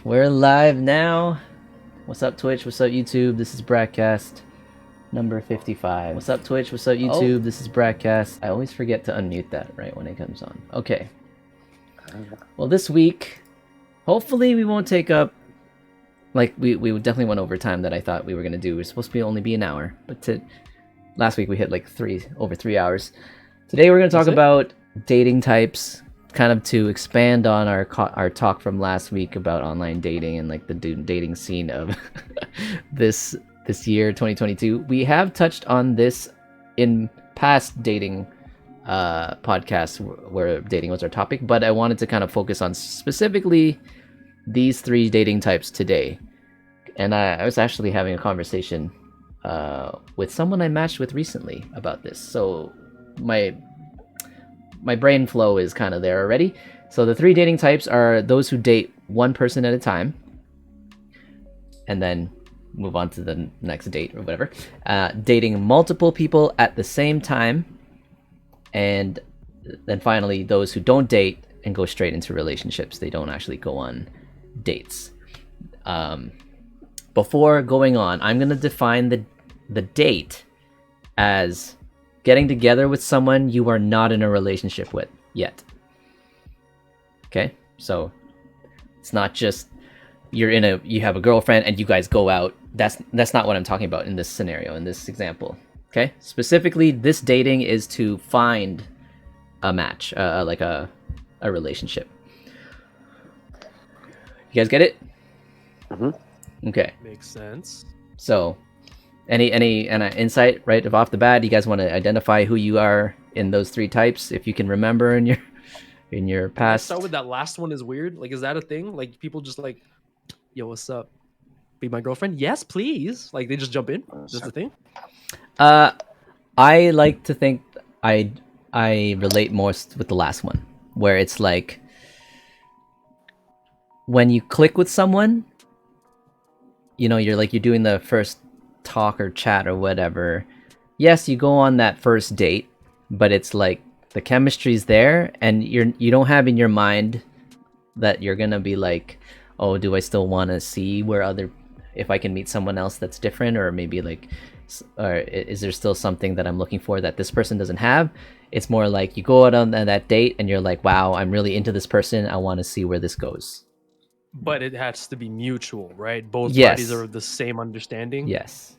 We're live now. What's up, Twitch? What's up, YouTube? This is BrackCast number 55. What's up, Twitch? What's up, YouTube? This is BrackCast. I always forget to unmute that right when it comes on. Okay. Well, this week, hopefully we won't take up, like, we definitely went over time that I thought we were going to do. We're supposed to only be an hour, but last week we hit like over 3 hours. Today we're going to talk about dating types, kind of to expand on our talk from last week about online dating and like the dating scene of this year 2022. We have touched on this in past dating podcasts where dating was our topic, but I wanted to kind of focus on specifically these 3 dating types today. And I was actually having a conversation with someone I matched with recently about this, so my brain flow is kind of there already. So the 3 dating types are those who date one person at a time and then move on to the next date or whatever. Dating multiple people at the same time. And then finally, those who don't date and go straight into relationships. They don't actually go on dates. Before going on, I'm going to define the date as getting together with someone you are not in a relationship with yet. Okay, so it's not just you have a girlfriend and you guys go out. That's not what I'm talking about in this scenario, in this example. Okay, specifically, this dating is to find a match, like a relationship. You guys get it? Mm-hmm. Okay. Makes sense. So, any insight right off the bat? You guys want to identify who you are in those 3 types, if you can remember in your past? Start with that last one. Is weird. Like, is that a thing? Like, people just like, yo, what's up? Be my girlfriend? Yes, please. Like, they just jump in. Is that the thing? I like to think I relate most with the last one, where it's like when you click with someone, you're doing the first talk or chat or whatever. Yes, you go on that first date, but it's like the chemistry's there, and you don't have in your mind that you're gonna be like, oh, do I still want to see if I can meet someone else that's different, or maybe like, or is there still something that I'm looking for that this person doesn't have? It's more like you go out on that date and you're like, wow, I'm really into this person, I want to see where this goes. But it has to be mutual, right? Both parties are of the same understanding. Yes,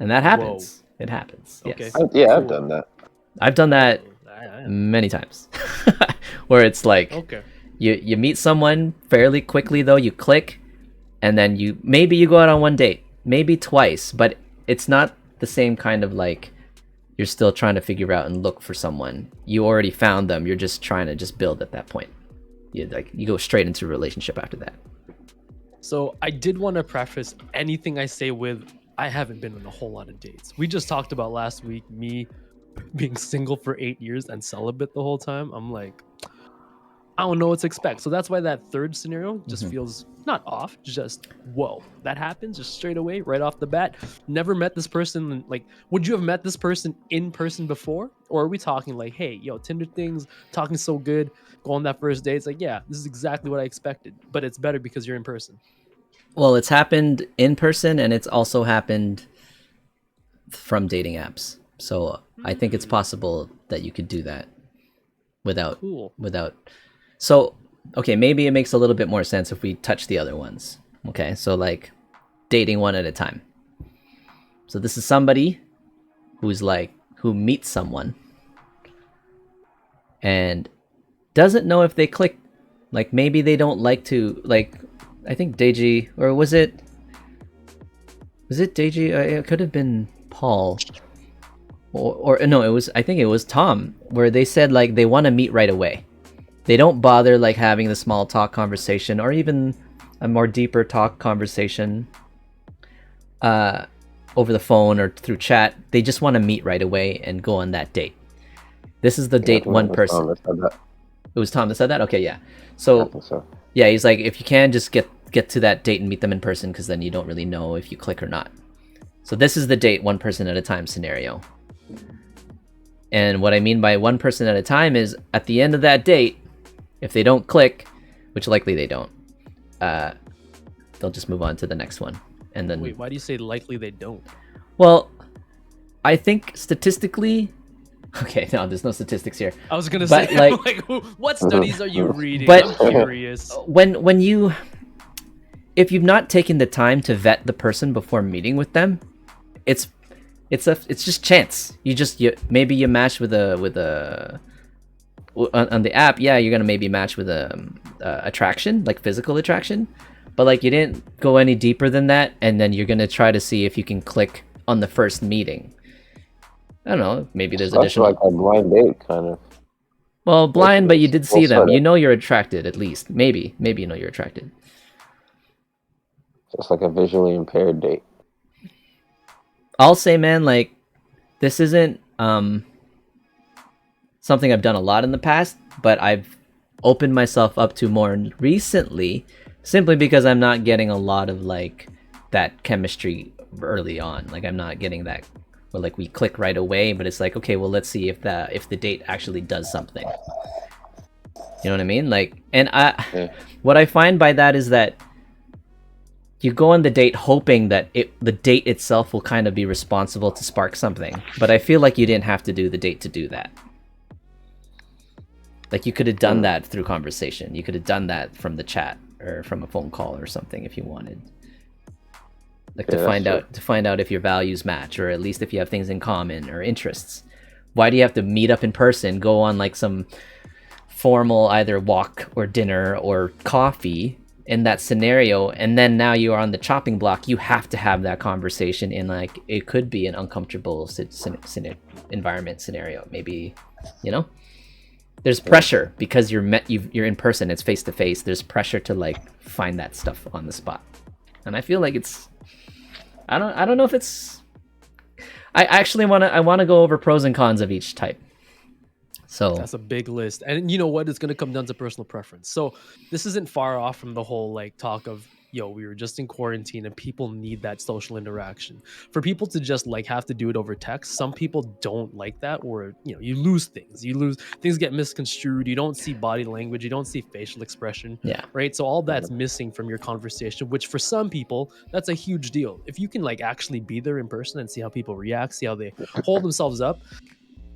and that happens. Whoa. It happens. Okay. Yes. Yeah, I've done that. I've done that many times, where it's like, okay, you meet someone fairly quickly, though you click, and then maybe you go out on one date, maybe twice, but it's not the same kind of like you're still trying to figure out and look for someone. You already found them. You're just trying to build at that point. You go straight into a relationship after that. So I did want to preface anything I say with, I haven't been on a whole lot of dates. We just talked about last week me being single for 8 years and celibate the whole time. I'm like, I don't know what to expect. So that's why that third scenario just feels not off, just whoa, that happens just straight away, right off the bat. Never met this person. Like, would you have met this person in person before? Or are we talking like, hey, yo, Tinder things, talking so good, go on that first date? It's like, yeah, this is exactly what I expected, but it's better because you're in person. Well, it's happened in person, and it's also happened from dating apps. So I think it's possible that you could do that without. So, okay, maybe it makes a little bit more sense if we touch the other ones. Okay, so like dating one at a time. So this is somebody who meets someone and doesn't know if they click. Like, maybe they don't like to, like, I think Deji, or was it Deji? It could have been Paul. Or no, I think it was Tom, where they said like they want to meet right away. They don't bother like having the small talk conversation or even a more deeper talk conversation over the phone or through chat. They just want to meet right away and go on that date. This is the date one person. It was Tom that said that? Okay, yeah. So yeah, he's like, if you can, just get to that date and meet them in person, because then you don't really know if you click or not. So this is the date one person at a time scenario. And what I mean by one person at a time is at the end of that date, if they don't click, which likely they don't, they'll just move on to the next one. And then Wait, why do you say likely they don't? well, I think statistically, okay, no, there's no statistics here. I was gonna But, say, like- what studies are you reading? But- I'm curious. When you, if you've not taken the time to vet the person before meeting with them, it's just chance. Maybe you match with a on the app. Yeah, you're gonna maybe match with a attraction, like physical attraction, but like you didn't go any deeper than that, and then you're gonna try to see if you can click on the first meeting. I don't know. Maybe there's That's additional. like a blind date kind of. Well, blind, but you did see Well, them. sorta. You know you're attracted at least. Maybe you know you're attracted. Just like a visually impaired date. I'll say, man, like this isn't something I've done a lot in the past, but I've opened myself up to more recently, simply because I'm not getting a lot of like that chemistry early on. Like I'm not getting that where like we click right away, but it's like, okay, well, let's see if the date actually does something. You know what I mean? Like, and what I find by that is that you go on the date hoping that the date itself will kind of be responsible to spark something. But I feel like you didn't have to do the date to do that. Like you could have done that through conversation. You could have done that from the chat or from a phone call or something if you wanted. Like to find out if your values match, or at least if you have things in common or interests. Why do you have to meet up in person, go on like some formal either walk or dinner or coffee in that scenario, and then now you are on the chopping block? You have to have that conversation in like it could be an uncomfortable environment scenario. Maybe, you know, there's pressure because you're in person. It's face to face. There's pressure to like find that stuff on the spot, and I feel like it's. I don't know if it's. I actually want to go over pros and cons of each type. So that's a big list, and you know what? It's gonna come down to personal preference. So this isn't far off from the whole like talk of, yo, we were just in quarantine and people need that social interaction. For people to just like have to do it over text, some people don't like that, or you know, you lose things get misconstrued. You don't see body language, you don't see facial expression. Yeah. Right. So all that's missing from your conversation, which for some people that's a huge deal. If you can like actually be there in person and see how people react, see how they hold themselves up,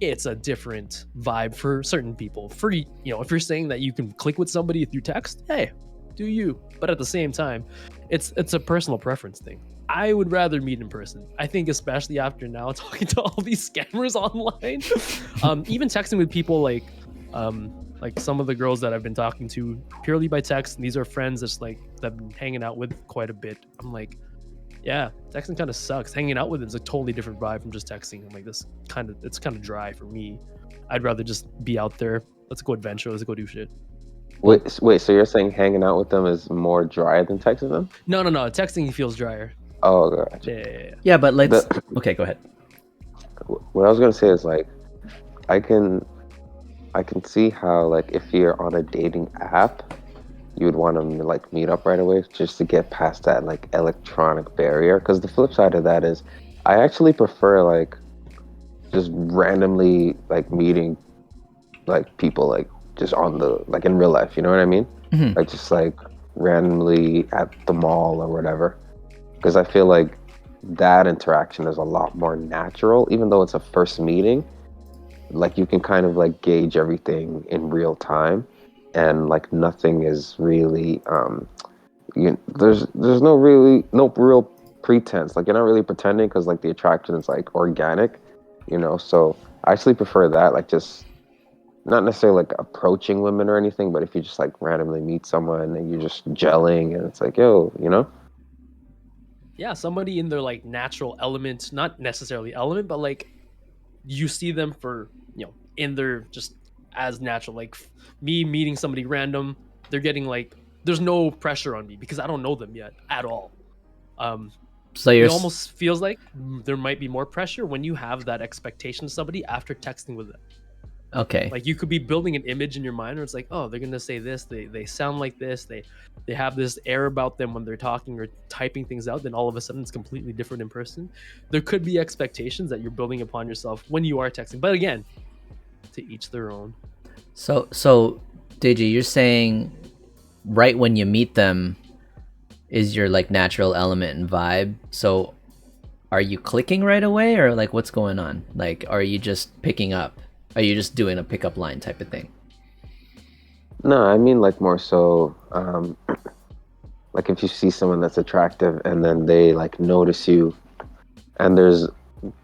it's a different vibe for certain people. For, you know, if you're saying that you can click with somebody through text, hey, do you? But at the same time, it's a personal preference thing. I would rather meet in person. I think especially after now talking to all these scammers online, even texting with people like some of the girls that I've been talking to purely by text, and these are friends that's like that I've been hanging out with quite a bit. I'm like, yeah, texting kind of sucks. Hanging out with them is a totally different vibe from just texting. I'm like, it's kind of dry for me. I'd rather just be out there. Let's go adventure. Let's go do shit. Wait, so you're saying hanging out with them is more dry than texting them? No. Texting feels drier. Oh, gotcha. Yeah. But let's. Okay, go ahead. What I was gonna say is like, I can see how like if you're on a dating app, you would want to like meet up right away just to get past that like electronic barrier. Because the flip side of that is, I actually prefer like just randomly like meeting like people like just on the like in real life. You know what I mean? Mm-hmm. Like just like randomly at the mall or whatever. Because I feel like that interaction is a lot more natural, even though it's a first meeting. Like you can kind of like gauge everything in real time, and like nothing is really there's no real pretense. Like you're not really pretending, because like the attraction is like organic, you know. So I actually prefer that, like just not necessarily like approaching women or anything, but if you just like randomly meet someone and you're just gelling and it's like, yo, you know. Yeah, somebody in their like natural element, not necessarily element, but like you see them for, you know, in their just as natural. Like me meeting somebody random, they're getting like, there's no pressure on me because I don't know them yet at all. So it almost feels like there might be more pressure when you have that expectation of somebody after texting with them. Okay. Like you could be building an image in your mind where it's like, oh, they're gonna say this, they sound like this, they have this air about them when they're talking or typing things out, then all of a sudden it's completely different in person. There could be expectations that you're building upon yourself when you are texting, but again, to each their own. So Deji, you're saying right when you meet them, is your like natural element and vibe. So are you clicking right away, or like what's going on? Like, are you just picking up? Are you just doing a pickup line type of thing? No, I mean like more so, like if you see someone that's attractive and then they like notice you, and there's,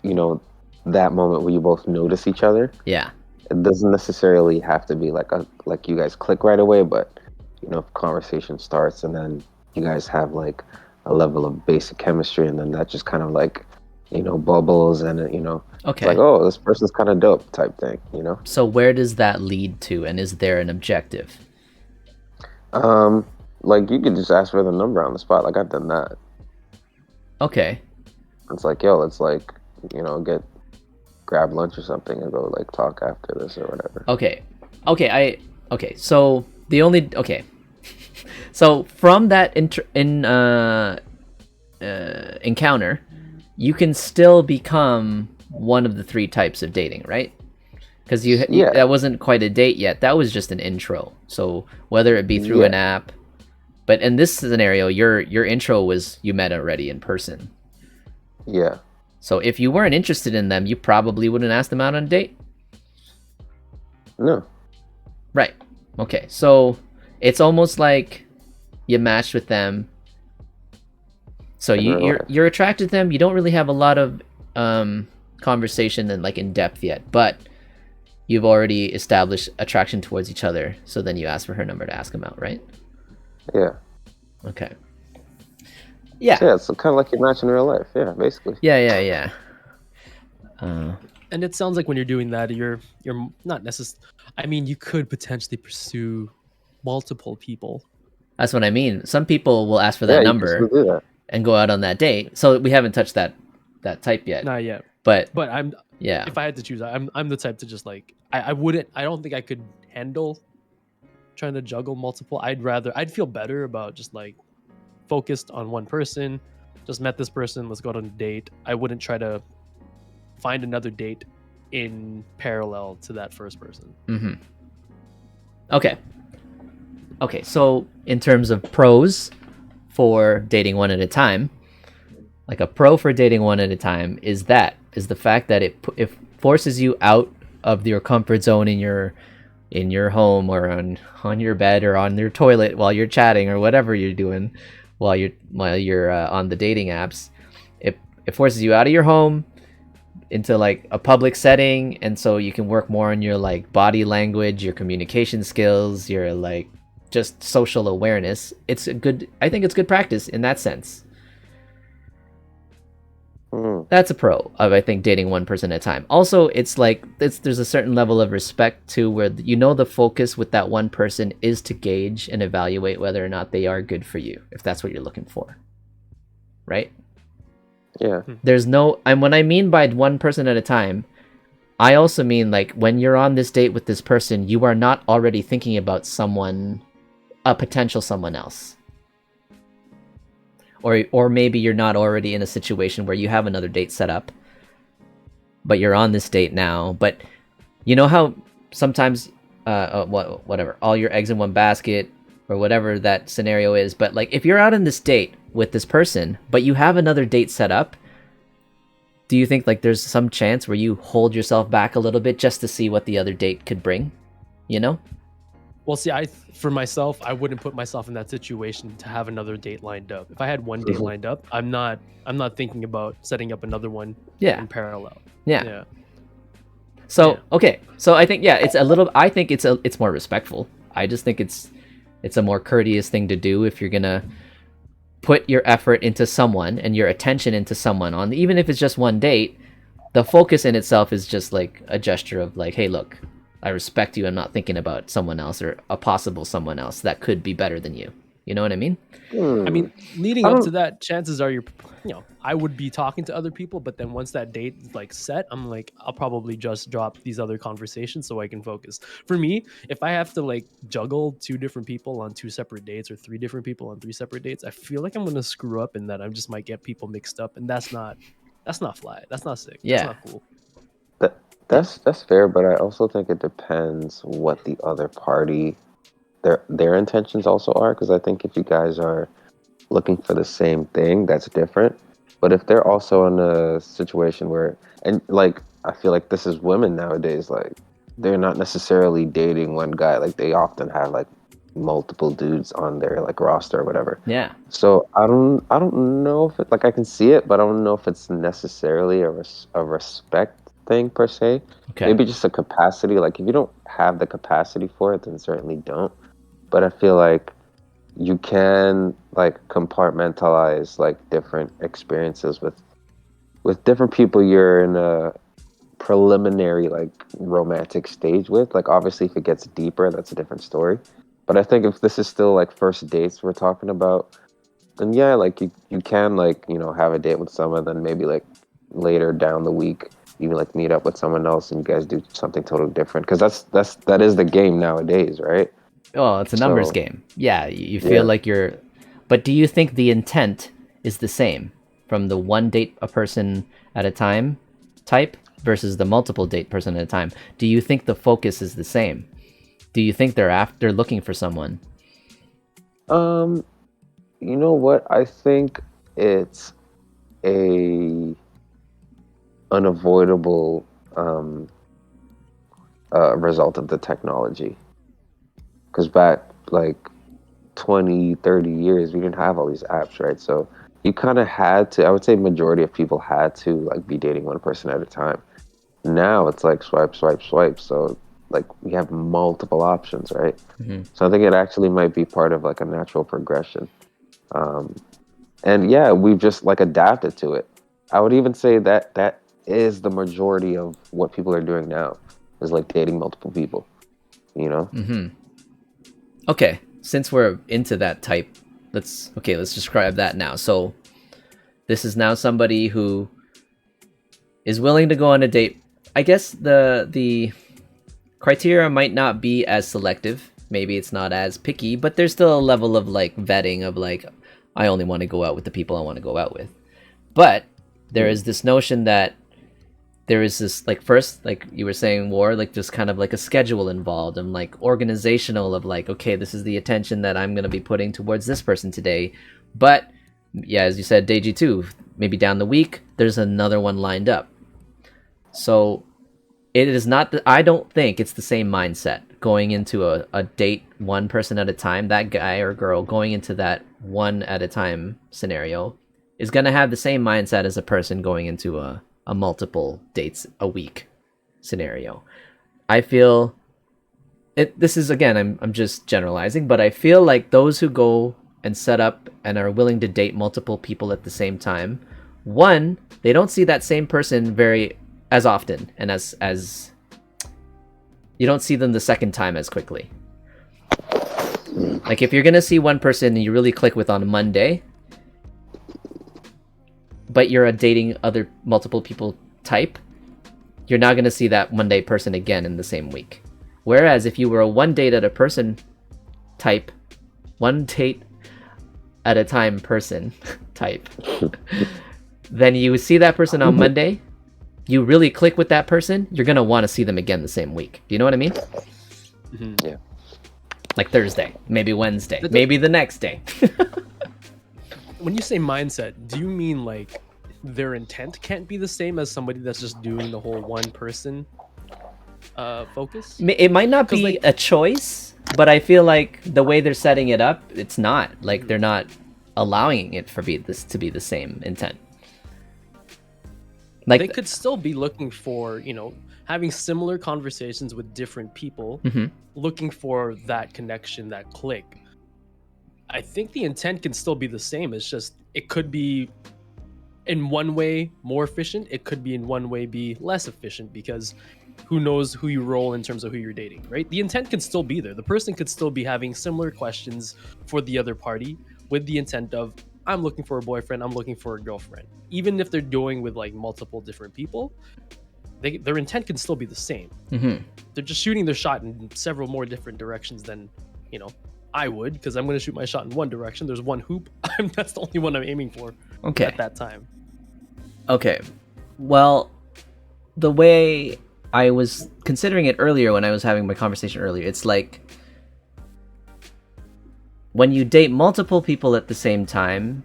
you know, that moment where you both notice each other. Yeah. It doesn't necessarily have to be like you guys click right away, but you know, if conversation starts and then you guys have like a level of basic chemistry, and then that just kind of like, you know, bubbles, and it, you know, it's Okay. like, oh, this person's kind of dope type thing, you know. So where does that lead to, and is there an objective? Like you could just ask for the number on the spot. Like I've done that. Okay. It's like, yo, let's like, you know, grab lunch or something and go like talk after this or whatever. Okay. So the only so from that encounter, you can still become one of the three types of dating, right? Because Yeah. that wasn't quite a date yet. That was just an intro. So whether it be through Yeah. an app, but in this scenario, your intro was you met already in person. Yeah. So if you weren't interested in them, you probably wouldn't ask them out on a date. No. Right. Okay. So it's almost like you matched with them. So In real life. you're attracted to them. You don't really have a lot of conversation and like in depth yet, but you've already established attraction towards each other. So then you ask for her number to ask them out, right? Yeah. Okay. Yeah. So, yeah, it's kind of like you match in real life. Yeah, basically. Yeah. And it sounds like when you're doing that, you're not necessarily. I mean, you could potentially pursue multiple people. That's what I mean. Some people will ask for that Yeah, you can number still do that. and go out on that date. So we haven't touched that type yet. Not yet. But But I'm yeah. if I had to choose, I'm the type to just like I wouldn't. I don't think I could handle trying to juggle multiple. I'd feel better about just like focused on one person. Just met this person. Let's go on a date. I wouldn't try to find another date in parallel to that first person. Mm-hmm. Okay, so in terms of pros for dating one at a time, like a pro for dating one at a time is the fact that it forces you out of your comfort zone in your home or on your bed or on your toilet while you're chatting or whatever you're doing while you're on the dating apps. It forces you out of your home into like a public setting, and so you can work more on your like body language, your communication skills, your like just social awareness. I think it's good practice in that sense. That's a pro of, I think, dating one person at a time. Also, it's like there's a certain level of respect too, where you know the focus with that one person is to gauge and evaluate whether or not they are good for you, if that's what you're looking for, right? Yeah. There's no, and when I mean by one person at a time, I also mean like when you're on this date with this person, you are not already thinking about a potential someone else. Or maybe you're not already in a situation where you have another date set up, but you're on this date now. But you know how sometimes, whatever, all your eggs in one basket or whatever that scenario is. But like if you're out on this date with this person, but you have another date set up, do you think like there's some chance where you hold yourself back a little bit just to see what the other date could bring? You know? Well, see, for myself, I wouldn't put myself in that situation to have another date lined up. If I had one date lined up, I'm not thinking about setting up another one in parallel. Yeah. So, okay. So I think I think it's more respectful. I just think it's a more courteous thing to do if you're going to put your effort into someone and your attention into someone even if it's just one date. The focus in itself is just like a gesture of like, hey, look, I respect you. I'm not thinking about someone else or a possible someone else that could be better than you. You know what I mean? I mean, leading up to that, chances are I would be talking to other people, but then once that date is like set, I'm like, I'll probably just drop these other conversations so I can focus. For me, if I have to like juggle two different people on two separate dates or three different people on three separate dates, I feel like I'm gonna screw up in that. I just might get people mixed up, and that's not fly. That's not sick. Yeah. That's not cool. That's fair, but I also think it depends what the other party their intentions also are, because I think if you guys are looking for the same thing, that's different. But if they're also in a situation where, and like, I feel like this is women nowadays, like, they're not necessarily dating one guy. Like, they often have like multiple dudes on their like roster or whatever. Yeah. So I don't know if it, like, I can see it, but I don't know if it's necessarily a respect thing per se. Okay. Maybe just a capacity. Like, if you don't have the capacity for it, then certainly don't. But I feel like you can like compartmentalize like different experiences with different people you're in a preliminary like romantic stage with. Like, obviously if it gets deeper, that's a different story. But I think if this is still like first dates we're talking about, then yeah, like you can like, you know, have a date with someone, then maybe like later down the week you can like meet up with someone else and you guys do something totally different, because that is the game nowadays, right? Well, it's a numbers So game. Yeah, you feel yeah. like you're. But do you think the intent is the same from the one date a person at a time type versus the multiple date person at a time? Do you think the focus is the same? Do you think they're looking for someone? You know what? I think it's a unavoidable result of the technology. Because back like 20, 30 years, we didn't have all these apps, right? So you kind of had to, I would say majority of people had to like be dating one person at a time. Now it's like swipe, swipe, swipe. So like we have multiple options, right? Mm-hmm. So I think it actually might be part of like a natural progression. Um, and yeah, we've just like adapted to it. I would even say that that is the majority of what people are doing now, is like dating multiple people, you know? Mm-hmm. Okay, since we're into that type, let's describe that now. So this is now somebody who is willing to go on a date. I guess the criteria might not be as selective. Maybe it's not as picky, but there's still a level of like vetting of like, I only want to go out with the people I want to go out with. But there is this notion that there is this like, first, like you were saying, War, like just kind of like a schedule involved and like organizational of like, okay, this is the attention that I'm going to be putting towards this person today. But yeah, as you said, Deji too, maybe down the week there's another one lined up. So it is not that, I don't think it's the same mindset going into a date one person at a time. That guy or girl going into that one at a time scenario is going to have the same mindset as a person going into a multiple dates a week scenario. I feel it, this is, again, I'm just generalizing, but I feel like those who go and set up and are willing to date multiple people at the same time, one, they don't see that same person very as often, and as you don't see them the second time as quickly. Like if you're gonna see one person and you really click with on a Monday, but you're a dating other multiple people type, you're not gonna see that Monday person again in the same week. Whereas if you were a one date at a person type, one date at a time person type, then you see that person on Monday, you really click with that person, you're gonna want to see them again the same week. Do you know what I mean? Mm-hmm. Yeah. Like Thursday, maybe Wednesday, maybe the next day. When you say mindset, do you mean like their intent can't be the same as somebody that's just doing the whole one person focus? It might not be like a choice, but I feel like the way they're setting it up, it's not. Like they're not allowing it for this to be the same intent. Like they could still be looking for, you know, having similar conversations with different people, looking for that connection, that click. I think the intent can still be the same. It's just, it could be in one way more efficient. It could be in one way be less efficient, because who knows who you roll in terms of who you're dating, right? The intent can still be there. The person could still be having similar questions for the other party with the intent of, I'm looking for a boyfriend, I'm looking for a girlfriend. Even if they're doing with like multiple different people, their intent can still be the same. They're just shooting their shot in several more different directions than, you know, I would, because I'm going to shoot my shot in one direction. There's one hoop. That's the only one I'm aiming for at that time. Okay. Well, the way I was considering it earlier when I was having my conversation earlier, it's like when you date multiple people at the same time,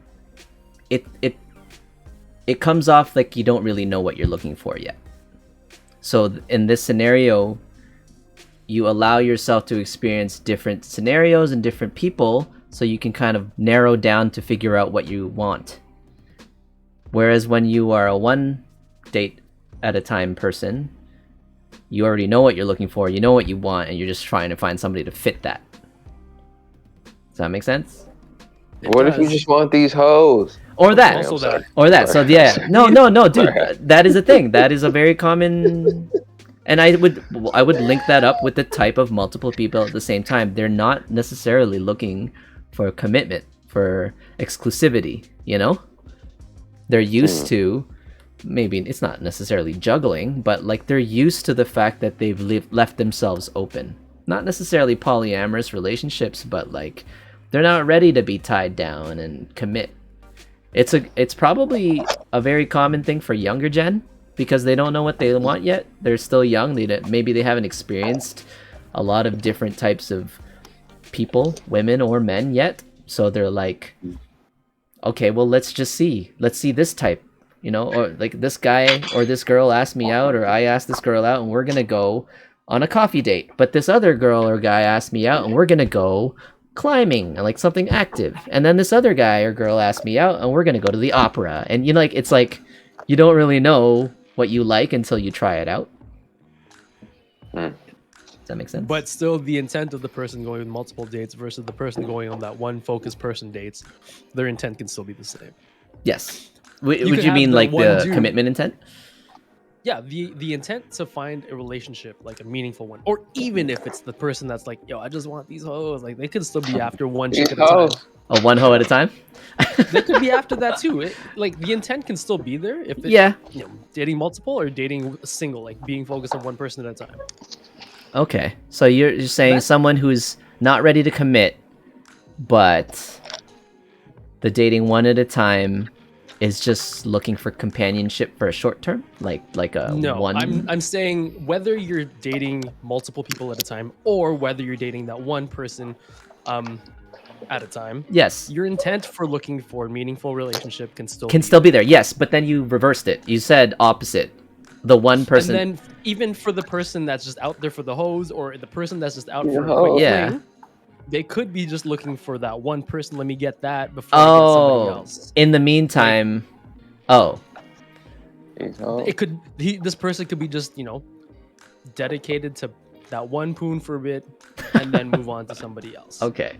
it comes off like you don't really know what you're looking for yet. So in this scenario, you allow yourself to experience different scenarios and different people so you can kind of narrow down to figure out what you want. Whereas when you are a one date at a time person, you already know what you're looking for, you know what you want, and you're just trying to find somebody to fit that. Does that make sense? What if you just want these hoes? Or that. Also that. Or that. So yeah. No, dude. That is a thing. That is a very common. And I would link that up with the type of multiple people at the same time. They're not necessarily looking for commitment, for exclusivity, you know? They're used to, maybe it's not necessarily juggling, but like they're used to the fact that they've left themselves open. Not necessarily polyamorous relationships, but like they're not ready to be tied down and commit. It's probably a very common thing for younger gen because they don't know what they want yet. They're still young. Maybe they haven't experienced a lot of different types of people, women or men yet. So they're like, okay, well, let's see this type, you know, or like this guy or this girl asked me out, or I asked this girl out, and we're gonna go on a coffee date. But this other girl or guy asked me out, and we're gonna go climbing and like something active. And then this other guy or girl asked me out, and we're gonna go to the opera. And you know, like it's like you don't really know what you like until you try it out. Does that make sense? But still, the intent of the person going with multiple dates versus the person going on that one focused person dates, their intent can still be the same. Yes. Would you mean like the commitment intent? Yeah, the intent to find a relationship, like a meaningful one, or even if it's the person that's like, yo, I just want these hoes, like they could still be after one chick at a time. Oh, one hoe at a time? They could be after that too. Like the intent can still be there if it's, you know, dating multiple or dating single, like being focused on one person at a time. Okay, so you're saying someone who's not ready to commit, but the dating one at a time is just looking for companionship for a short term, like a one. I'm saying whether you're dating multiple people at a time or whether you're dating that one person at a time. Yes, your intent for looking for a meaningful relationship can still be there. Yes, but then you reversed it. You said opposite. The one person, and then even for the person that's just out there for the hose, or the person that's just out for a quick fling, they could be just looking for that one person. Let me get that before I get somebody else. In the meantime, it could. This person could be just, you know, dedicated to that one poon for a bit, and then move on to somebody else. Okay,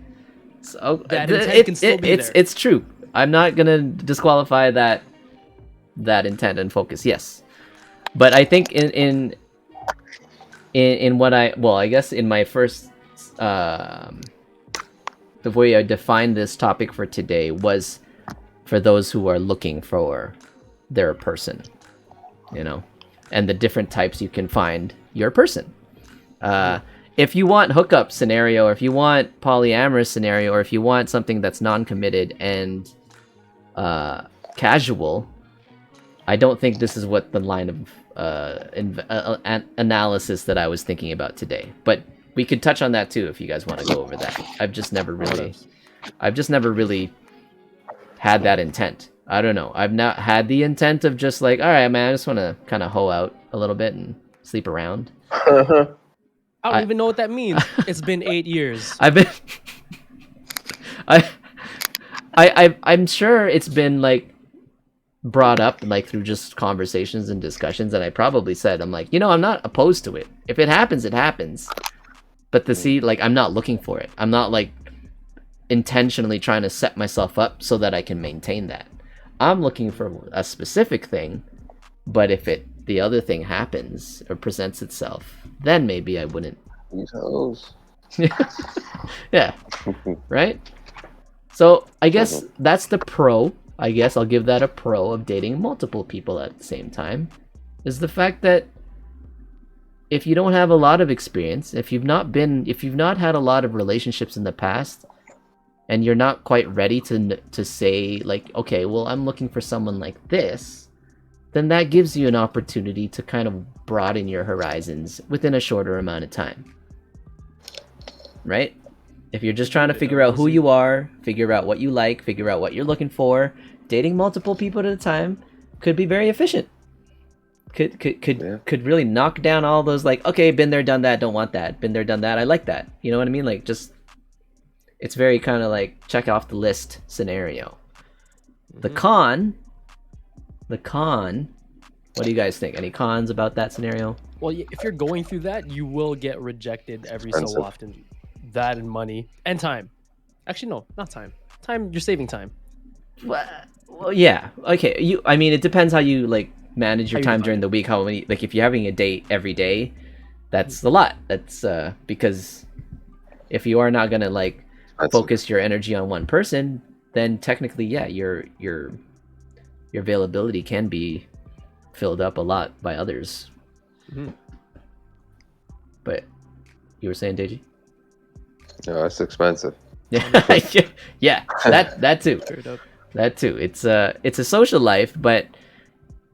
so that intent can still be there. It's true. I'm not gonna disqualify that intent and focus. Yes. But I think in what I guess in my first the way I defined this topic for today was for those who are looking for their person, you know, and the different types you can find your person. If you want hookup scenario, or if you want polyamorous scenario, or if you want something that's non-committed and casual, I don't think this is what the line of analysis that I was thinking about today. But we could touch on that too if you guys want to go over that. I've just never really had that intent. I don't know. I've not had the intent of just like, all right, man, I just want to kind of hoe out a little bit and sleep around. I don't even know what that means. It's been 8 years. I'm sure it's been like brought up like through just conversations and discussions, and I probably said, I'm like, you know, I'm not opposed to it. If it happens, it happens. But to see, like, I'm not looking for it. I'm not like intentionally trying to set myself up so that I can maintain that. I'm looking for a specific thing, but if the other thing happens or presents itself, then maybe I wouldn't. These hoes. Yeah. Right? So I guess that's the pro. I guess I'll give that a pro of dating multiple people at the same time, is the fact that if you don't have a lot of experience, if you've not had a lot of relationships in the past, and you're not quite ready to say like, okay, well, I'm looking for someone like this, then that gives you an opportunity to kind of broaden your horizons within a shorter amount of time. Right? If you're just trying to figure out who you are, figure out what you like, figure out what you're looking for, dating multiple people at a time could be very efficient. Could really knock down all those like, okay, been there, done that, don't want that. Been there, done that, I like that. You know what I mean? Like, just it's very kind of like check off the list scenario. The con, what do you guys think? Any cons about that scenario? Well, if you're going through that, you will get rejected every so often. That and money and time. Actually, no, not time. Time, you're saving time. Well, yeah. Okay. I mean, it depends how you like manage your time during the week. How many, like, if you're having a date every day, that's a lot. That's because if you are not gonna like focus your energy on one person, then technically, yeah, your availability can be filled up a lot by others. But you were saying, Deji? No, it's expensive. Yeah, that too. That too. It's a social life, but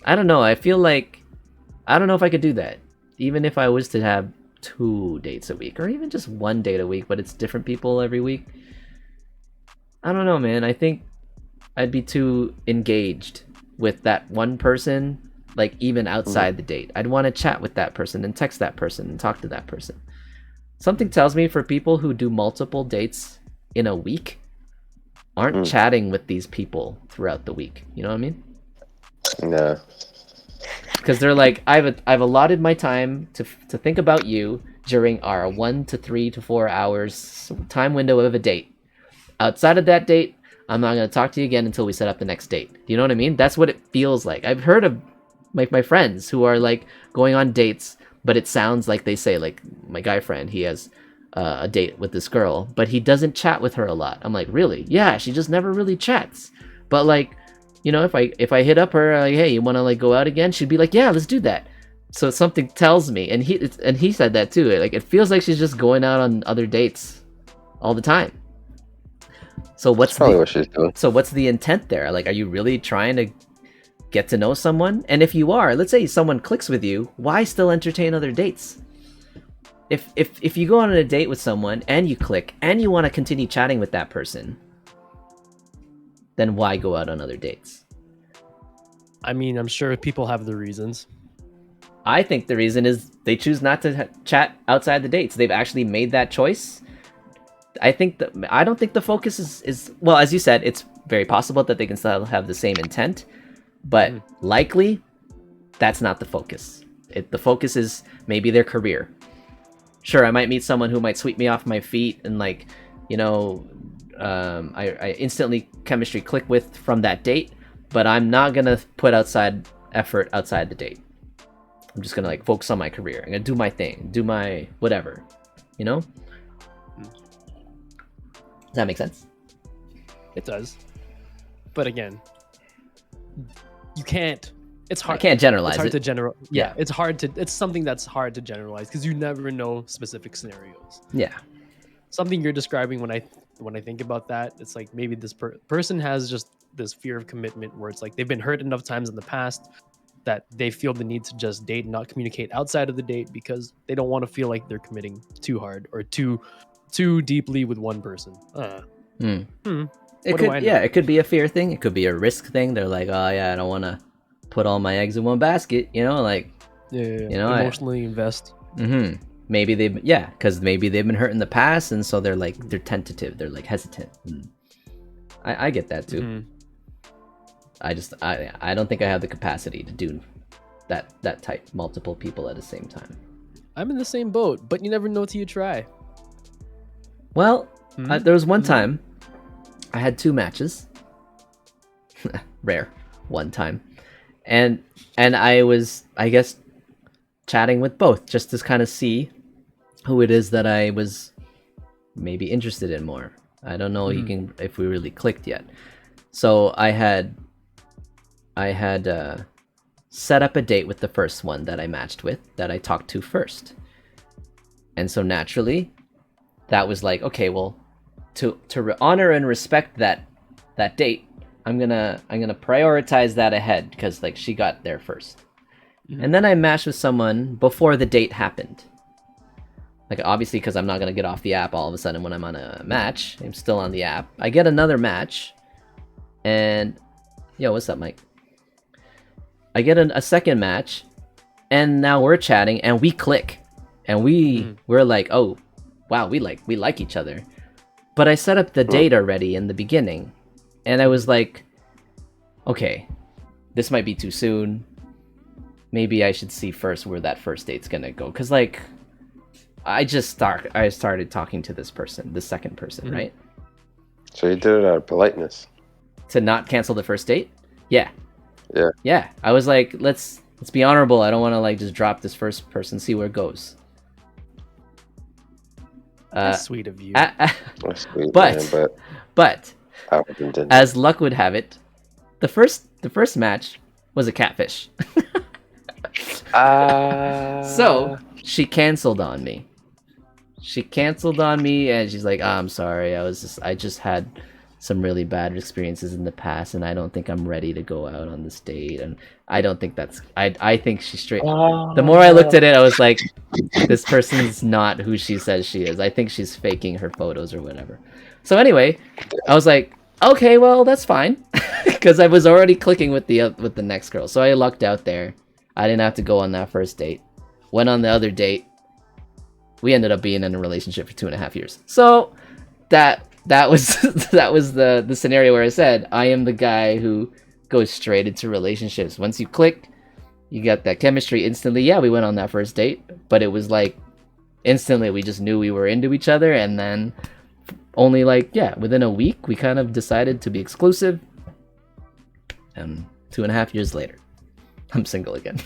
I don't know. I feel like I don't know if I could do that, even if I was to have 2 dates a week, or even just 1 date a week, but it's different people every week. I don't know, man. I think I'd be too engaged with that one person, like even outside the date. I'd want to chat with that person and text that person and talk to that person. Something tells me for people who do multiple dates in a week aren't chatting with these people throughout the week. You know what I mean? No. Because they're like, I've allotted my time to think about you during our 1 to 3 to 4 hours time window of a date. Outside of that date, I'm not going to talk to you again until we set up the next date. Do you know what I mean? That's what it feels like. I've heard of my friends who are like going on dates, but it sounds like they say, like my guy friend, he has a date with this girl, but he doesn't chat with her a lot. I'm like, really? Yeah, she just never really chats. But like, you know, if I hit up her, like, hey, you want to like go out again? She'd be like, yeah, let's do that. So something tells me, and he said that too. Like, it feels like she's just going out on other dates all the time. So what's what she's doing. So what's the intent there? Like, are you really trying to get to know someone? And if you are, let's say someone clicks with you, why still entertain other dates? If you go on a date with someone and you click and you want to continue chatting with that person, then why go out on other dates? I mean, I'm sure people have their reasons. I think the reason is they choose not to chat outside the dates. They've actually made that choice. I don't think the focus is well, as you said, it's very possible that they can still have the same intent, but likely that's not the focus. The focus is maybe their career. Sure, I might meet someone who might sweep me off my feet and like, you know, I instantly chemistry click with from that date, but I'm not gonna put effort outside the date. I'm just gonna like focus on my career. I'm gonna do my thing, do my whatever, you know? Does that make sense? It does. But again, you can't. It's hard. I can't generalize. It's hard it. to general. Yeah, it's hard to. It's something that's hard to generalize because you never know specific scenarios. Yeah. Something you're describing when I think about that, it's like maybe this person has just this fear of commitment where it's like they've been hurt enough times in the past that they feel the need to just date and not communicate outside of the date because they don't want to feel like they're committing too hard or too deeply with one person. It could be a fear thing. It could be a risk thing. They're like, oh yeah, I don't want to put all my eggs in one basket. You know, like, you know, emotionally invest. Maybe because maybe they've been hurt in the past, and so they're tentative. They're like hesitant. I get that too. I don't think I have the capacity to do that type, multiple people at the same time. I'm in the same boat, but you never know till you try. Well, there was one time I had 2 matches. Rare. One time. And I was, I guess, chatting with both just to kind of see who it is that I was maybe interested in more. I don't know if we really clicked yet. So I had set up a date with the first one that I matched with, that I talked to first. And so naturally, that was like, okay, well, to honor and respect that date, I'm gonna prioritize that ahead because like she got there first. And then I matched with someone before the date happened. Like, obviously, because I'm not going to get off the app all of a sudden when I'm on a match. I'm still on the app. I get another match. And, yo, what's up, Mike? I get a second match. And now we're chatting and we click. And we're like, oh, wow, we like each other. But I set up the date already in the beginning. And I was like, okay, this might be too soon. Maybe I should see first where that first date's going to go. Because, like... I started talking to this person, the second person, right? So you did it out of politeness. To not cancel the first date? Yeah. Yeah. Yeah. I was like, let's be honorable. I don't want to like just drop this first person, see where it goes. That's sweet of you. That's sweet, but man, but I didn't. as luck would have it, the first match was a catfish. So she canceled on me. And she's like, oh, I'm sorry. I just had some really bad experiences in the past, and I don't think I'm ready to go out on this date. And I don't think I think she's straight. The more I looked at it, I was like, this person's not who she says she is. I think she's faking her photos or whatever. So anyway, I was like, okay, well, that's fine. Because I was already clicking with the next girl. So I lucked out there. I didn't have to go on that first date. Went on the other date. We ended up being in a relationship for 2.5 years. So that was that was the scenario where I said I am the guy who goes straight into relationships. Once you click, you got that chemistry instantly. Yeah, we went on that first date, but it was like instantly we just knew we were into each other, and then only within a week we kind of decided to be exclusive. And 2.5 years later, I'm single again.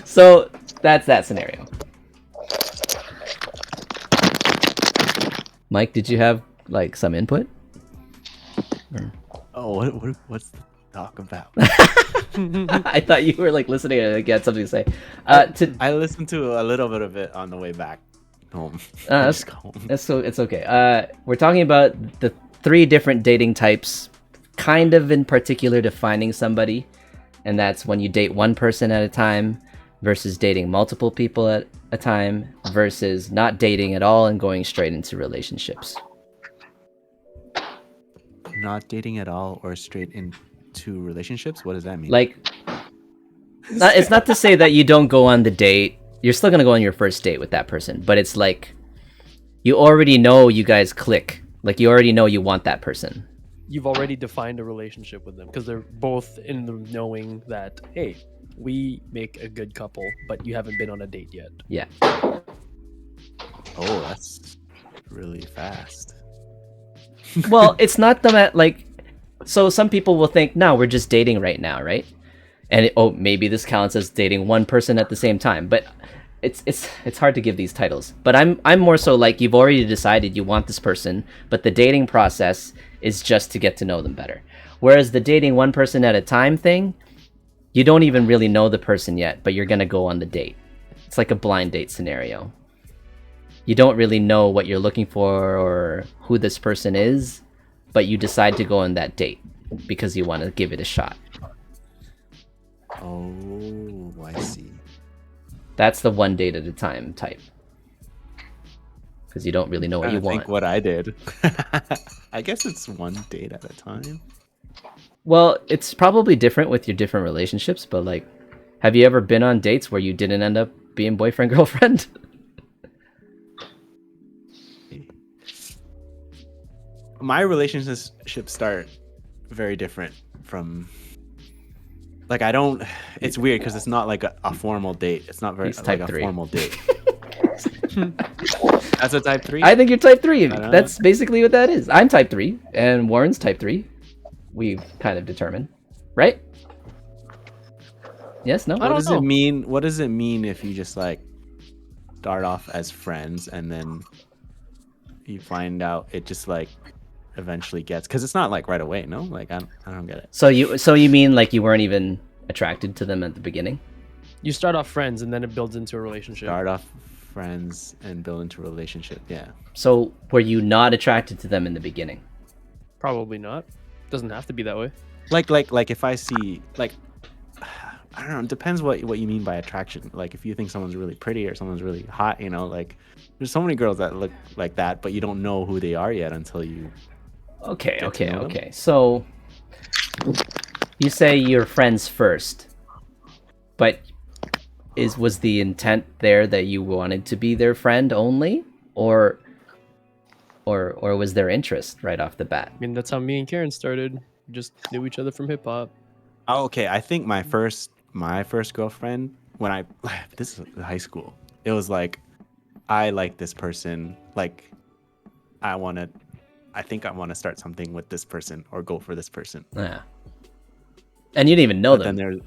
So that's that scenario. Mike, did you have like some input? Oh, what's the talk about? I thought you were like listening and you had something to say. I listened to a little bit of it on the way back home. It's okay. We're talking about the 3 different dating types, kind of in particular defining somebody, and that's when you date one person at a time versus dating multiple people at a time versus not dating at all and going straight into relationships. Not dating at all or straight into relationships? What does that mean? Like, it's not to say that you don't go on the date. You're still gonna go on your first date with that person, but it's like you already know you guys click. Like, you already know you want that person. You've already defined a relationship with them because they're both in the knowing that, hey, we make a good couple, but you haven't been on a date yet. Yeah. Oh, that's really fast. Well, it's not that like, so some people will think, no, we're just dating right now, right? And maybe this counts as dating one person at the same time, but it's hard to give these titles. But I'm more so like, you've already decided you want this person, but the dating process is just to get to know them better. Whereas the dating one person at a time thing, you don't even really know the person yet, but you're gonna go on the date. It's like a blind date scenario. You don't really know what you're looking for or who this person is, but you decide to go on that date because you want to give it a shot. Oh, I see. That's the one date at a time type. Because you don't really know what you want. I think what I did. I guess it's one date at a time. Well, it's probably different with your different relationships, but like, have you ever been on dates where you didn't end up being boyfriend, girlfriend? My relationships start very different from, like, I don't, it's weird because it's not like a formal date. It's not very like a formal date. That's a type 3? I think you're type 3. That's basically what that is. I'm type 3 and Warren's type 3. We've kind of determined, right? Yes, no? What does it mean if you just like start off as friends and then you find out it just like eventually gets, because it's not like right away, no? Like I don't get it. So you mean like you weren't even attracted to them at the beginning? You start off friends and then it builds into a relationship. Start off friends and build into a relationship, yeah. So were you not attracted to them in the beginning? Probably not. Doesn't have to be that way. Like if I see, like, I don't know. It depends what you mean by attraction. Like if you think someone's really pretty or someone's really hot, you know, like there's so many girls that look like that, but you don't know who they are yet until you. Okay. So you say you're friends first, but was the intent there that you wanted to be their friend only, or was there interest right off the bat? I mean, that's how me and Karen started. We just knew each other from hip hop. Oh, okay. I think my first girlfriend when this is high school. It was like I like this person. Like I think I want to start something with this person or go for this person. Yeah. And you didn't even know them. Then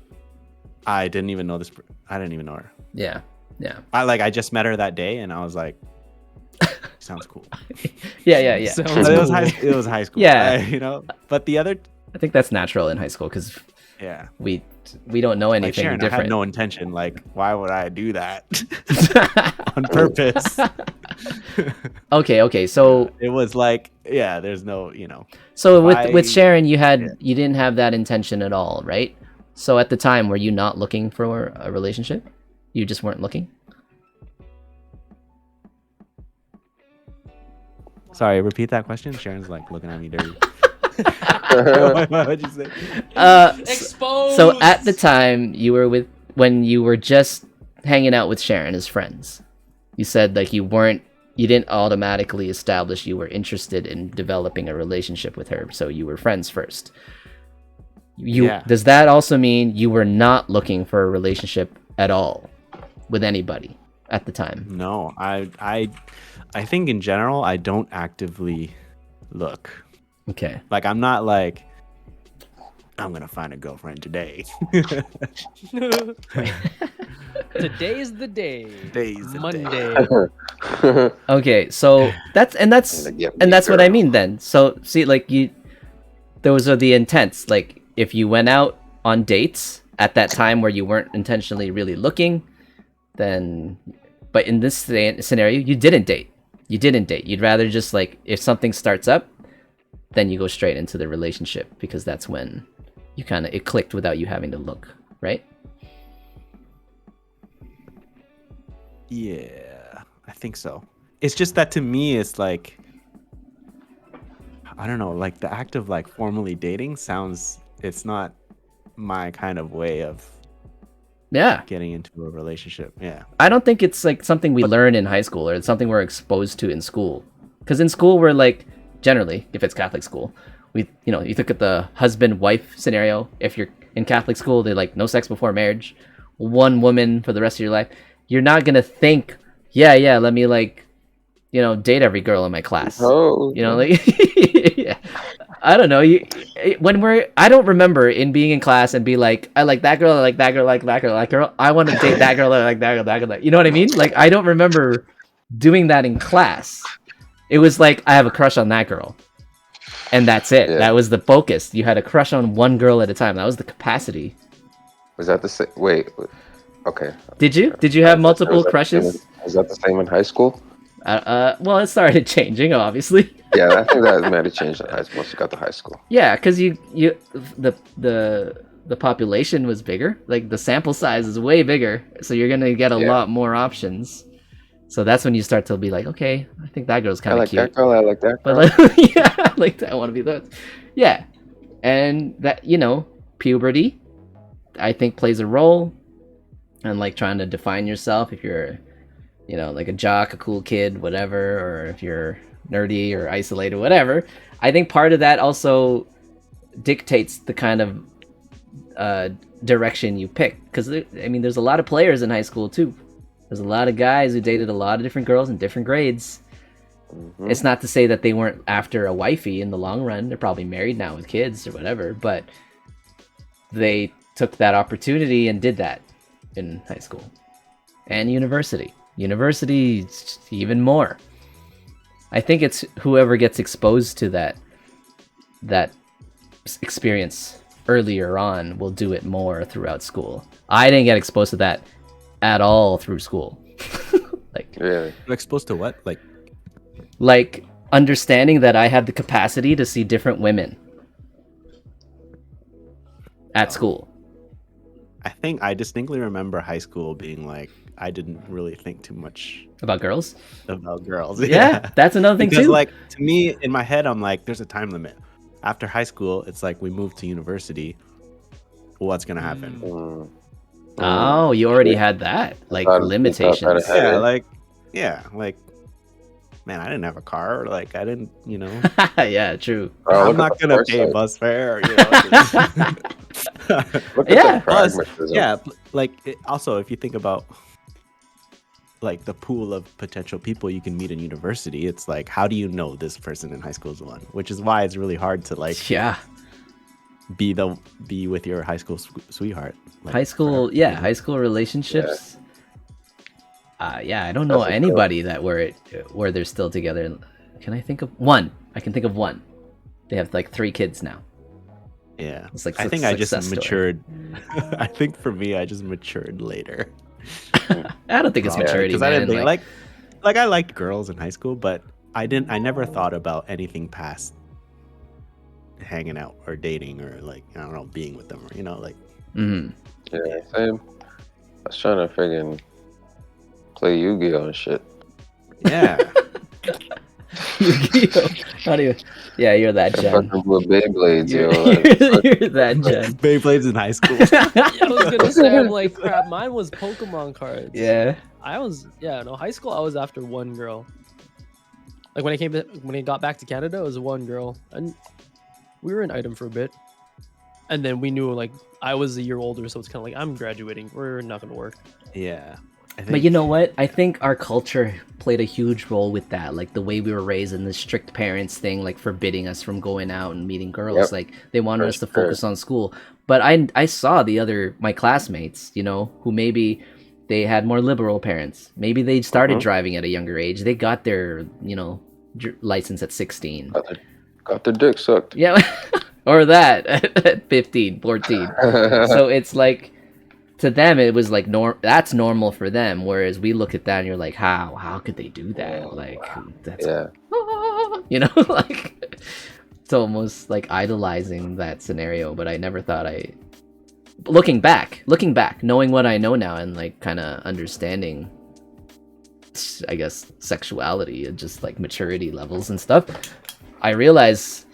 I didn't even know this. I didn't even know her. Yeah. I just met her that day, and I was like, "Sounds cool." Yeah. Sounds But it was cool. high school. Yeah. You know. But the other, I think that's natural in high school because yeah, we don't know like anything Sharon, I different. had no intention. Like, why would I do that on purpose? Okay. So It was like, yeah, there's no, you know. so if with I- Sharon, you yeah. didn't have that intention at all, right? So at the time, were you not looking for a relationship? You just weren't looking? Sorry, repeat that question. Sharon's like looking at me dirty. What would you say? Exposed. So at the time when you were just hanging out with Sharon as friends, you said like you didn't automatically establish you were interested in developing a relationship with her, so you were friends first. Yeah. Does that also mean you were not looking for a relationship at all with anybody at the time? No, I think in general I don't actively look. Okay. Like I'm not like I'm gonna find a girlfriend today. Today's the day. Today's the Monday. Okay, so that's what I mean then. So see, like those are the intents. Like if you went out on dates at that time where you weren't intentionally really looking, then, but in this scenario, you didn't date. You'd rather just like, if something starts up, then you go straight into the relationship because that's when you it clicked without you having to look, right? Yeah, I think so. It's just that to me, it's like, I don't know, like the act of like formally dating it's not my kind of way of Yeah. getting into a relationship. Yeah. I don't think it's like something we learn in high school or it's something we're exposed to in school. Because in school, we're like, generally, if it's Catholic school, you look at the husband-wife scenario. If you're in Catholic school, they're like, no sex before marriage, one woman for the rest of your life. You're not going to think, yeah, let me like, date every girl in my class. Oh, Yeah. I don't know. I don't remember in being in class and be like, I like that girl, I like that girl, I like that girl, I like girl. I want to date that girl, I like that girl, that girl. You know what I mean? Like, I don't remember doing that in class. It was like, I have a crush on that girl. And that's it. Yeah. That was the focus. You had a crush on one girl at a time. That was the capacity. Was that the same? Wait. Okay. Did you? Did you have multiple Was that the crushes? same- Was that the same in high school? Well, it started changing, obviously. Yeah, I think that might have changed in high school once you got to high school. Yeah, because the population was bigger. Like the sample size is way bigger, so you're gonna get a lot more options. So that's when you start to be like, okay, I think that girl's I kind of like cute. that girl. I like that But girl. like, yeah, like I want to be those. Yeah, and that puberty, I think plays a role, and like trying to define yourself if you're, like a jock, a cool kid, whatever, or if you're nerdy or isolated, whatever. I think part of that also dictates the kind of direction you pick. Because there's a lot of players in high school too. There's a lot of guys who dated a lot of different girls in different grades. Mhm. It's not to say that they weren't after a wifey in the long run. They're probably married now with kids or whatever, but they took that opportunity and did that in high school and university. University, even more. I think it's whoever gets exposed to that experience earlier on will do it more throughout school. I didn't get exposed to that at all through school. Really? You're exposed to what? Like understanding that I had the capacity to see different women at school. I think I distinctly remember high school being like I didn't really think too much About girls? about girls. Yeah, that's another thing Because too. like to me in my head I'm like there's a time limit. After high school, it's like we move to university. What's gonna happen? Oh, you already had that, like thought- limitations. you thought that Yeah, like man, I didn't have a car. Like I didn't, Yeah, true. Oh, I'm look at not the gonna foresight. pay bus fare. Look at Yeah. the Plus, pragmatism. yeah, like also if you think about like the pool of potential people you can meet in university, it's like how do you know this person in high school is the one? Which is why it's really hard to like Yeah. be with your high school sweetheart. Like, High school, forever, yeah, high school relationships. Yeah, I don't know That's a anybody that where they're still together. Can I think of one? I can think of one. They have like 3 kids now. Yeah, It's like I think I just success story. matured. I think for me, I just matured later. I don't think it's maturity, because man. I didn't think, like I liked girls in high school, but I never thought about anything past hanging out or dating or like I don't know being with them or like. Mhm. Yeah, same. I was trying to friggin' play Yu-Gi-Oh and shit. Yeah. Yu-Gi-Oh! Not even. Yeah, you're that I gen. fucking with Beyblades, yo. You're that gen. Beyblades in high school. I was gonna say, I'm like, crap. Mine was Pokemon cards. Yeah. High school. I was after one girl. Like when I got back to Canada, it was one girl, and we were an item for a bit, and then we knew like I was a year older, so it's kind of like I'm graduating. We're not gonna work. Yeah. But you know what? I think our culture played a huge role with that. Like the way we were raised and the strict parents thing, like forbidding us from going out and meeting girls. Yep. Like they wanted For us to sure. focus on school. But I saw my classmates, who maybe they had more liberal parents. Maybe they started driving at a younger age. They got their, license at 16. Got their dick sucked. Yeah. Or that at 15, 14. So it's like, to them it was like that's normal for them, whereas we look at that and you're like, how could they do that? Like that's Yeah. like it's almost like idolizing that scenario. But I never thought looking back, knowing what I know now and like kind of understanding, I guess, sexuality and just like maturity levels and stuff, I realize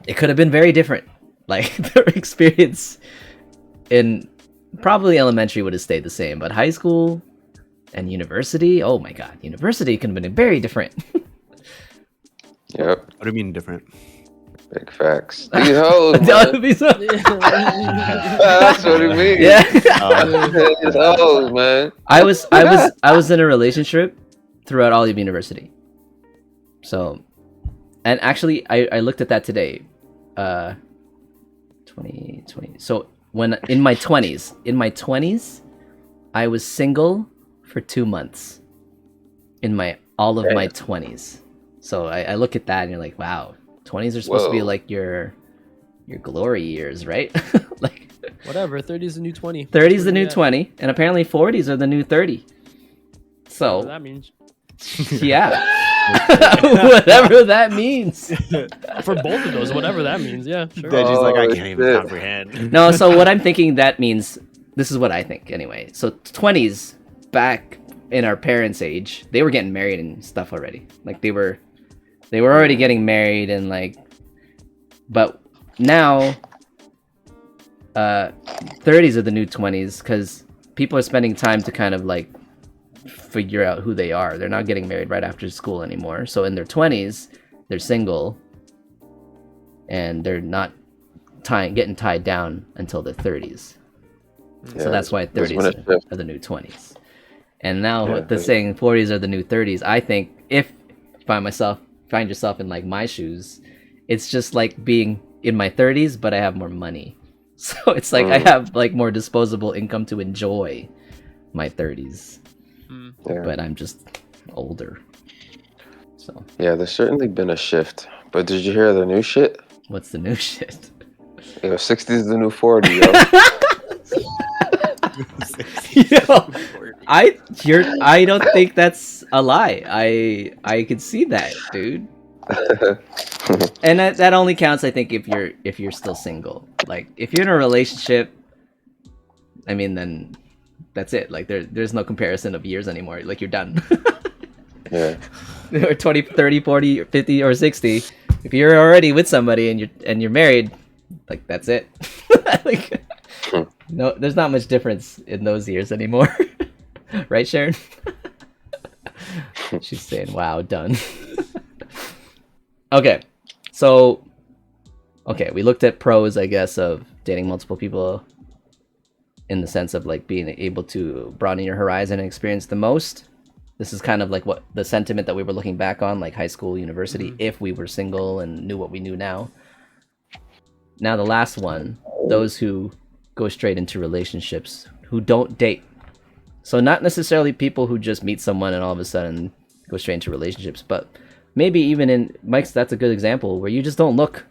it could have been very different. Like their experience in probably elementary would have stayed the same, but high school and university, oh my god, university could have been very different. Yep. What do you mean different? Big facts. These hoes, That man. would be so- That's what it means. yeah. These hoes, man. I was in a relationship throughout all of university. So, and actually I looked at that today. 2020. So when in my 20s, I was single for 2 months in all of my 20s. So I look at that and you're like, wow, 20s are supposed to be Whoa. like your glory years, right? Like Whatever. 30 is the new 20. 30 is the new 20, and apparently 40s are the new 30. Whatever So that means. yeah, whatever that means. For both of those, whatever that means. Yeah, sure. Deji's like I Oh, can't even shit. comprehend. No, so what I'm thinking that means, this is what I think anyway. So 20s, back in our parents' age, they were getting married and stuff already. Like they were already getting married and like, but now 30s are the new 20s because people are spending time to kind of like figure out who they are. They're not getting married right after school anymore. So in their 20s, they're single and they're not getting tied down until their 30s. Yeah, So that's why that's when 30s it shifts. are the new 20s. And now Yeah, with the but- saying 40s are the new 30s, I think if you find yourself in like my shoes, it's just like being in my 30s, but I have more money. So it's like I have like more disposable income to enjoy my 30s, Yeah. but I'm just older. So Yeah, there's certainly been a shift. But did you hear the new shit? what's the new shit? Yo, 60 is the new 40, yo. Yo, I don't think that's a lie. I could see that, dude. And that only counts, I think, if you're still single. Like if you're in a relationship, I mean, then that's it. Like there's no comparison of years anymore. Like you're done. Yeah. Or 20, 30, 40, 50, or 60. If you're already with somebody and you're married, like that's it. Like, no, there's not much difference in those years anymore. Right, Sharon? She's saying, wow, done. Okay. So, we looked at pros, I guess, of dating multiple people in the sense of like being able to broaden your horizon and experience the most. This is kind of like what the sentiment that we were looking back on, like high school, university, if we were single and knew what we knew now. Now the last one, those who go straight into relationships, who don't date. So not necessarily people who just meet someone and all of a sudden go straight into relationships, but maybe even in Mike's, that's a good example where you just don't look.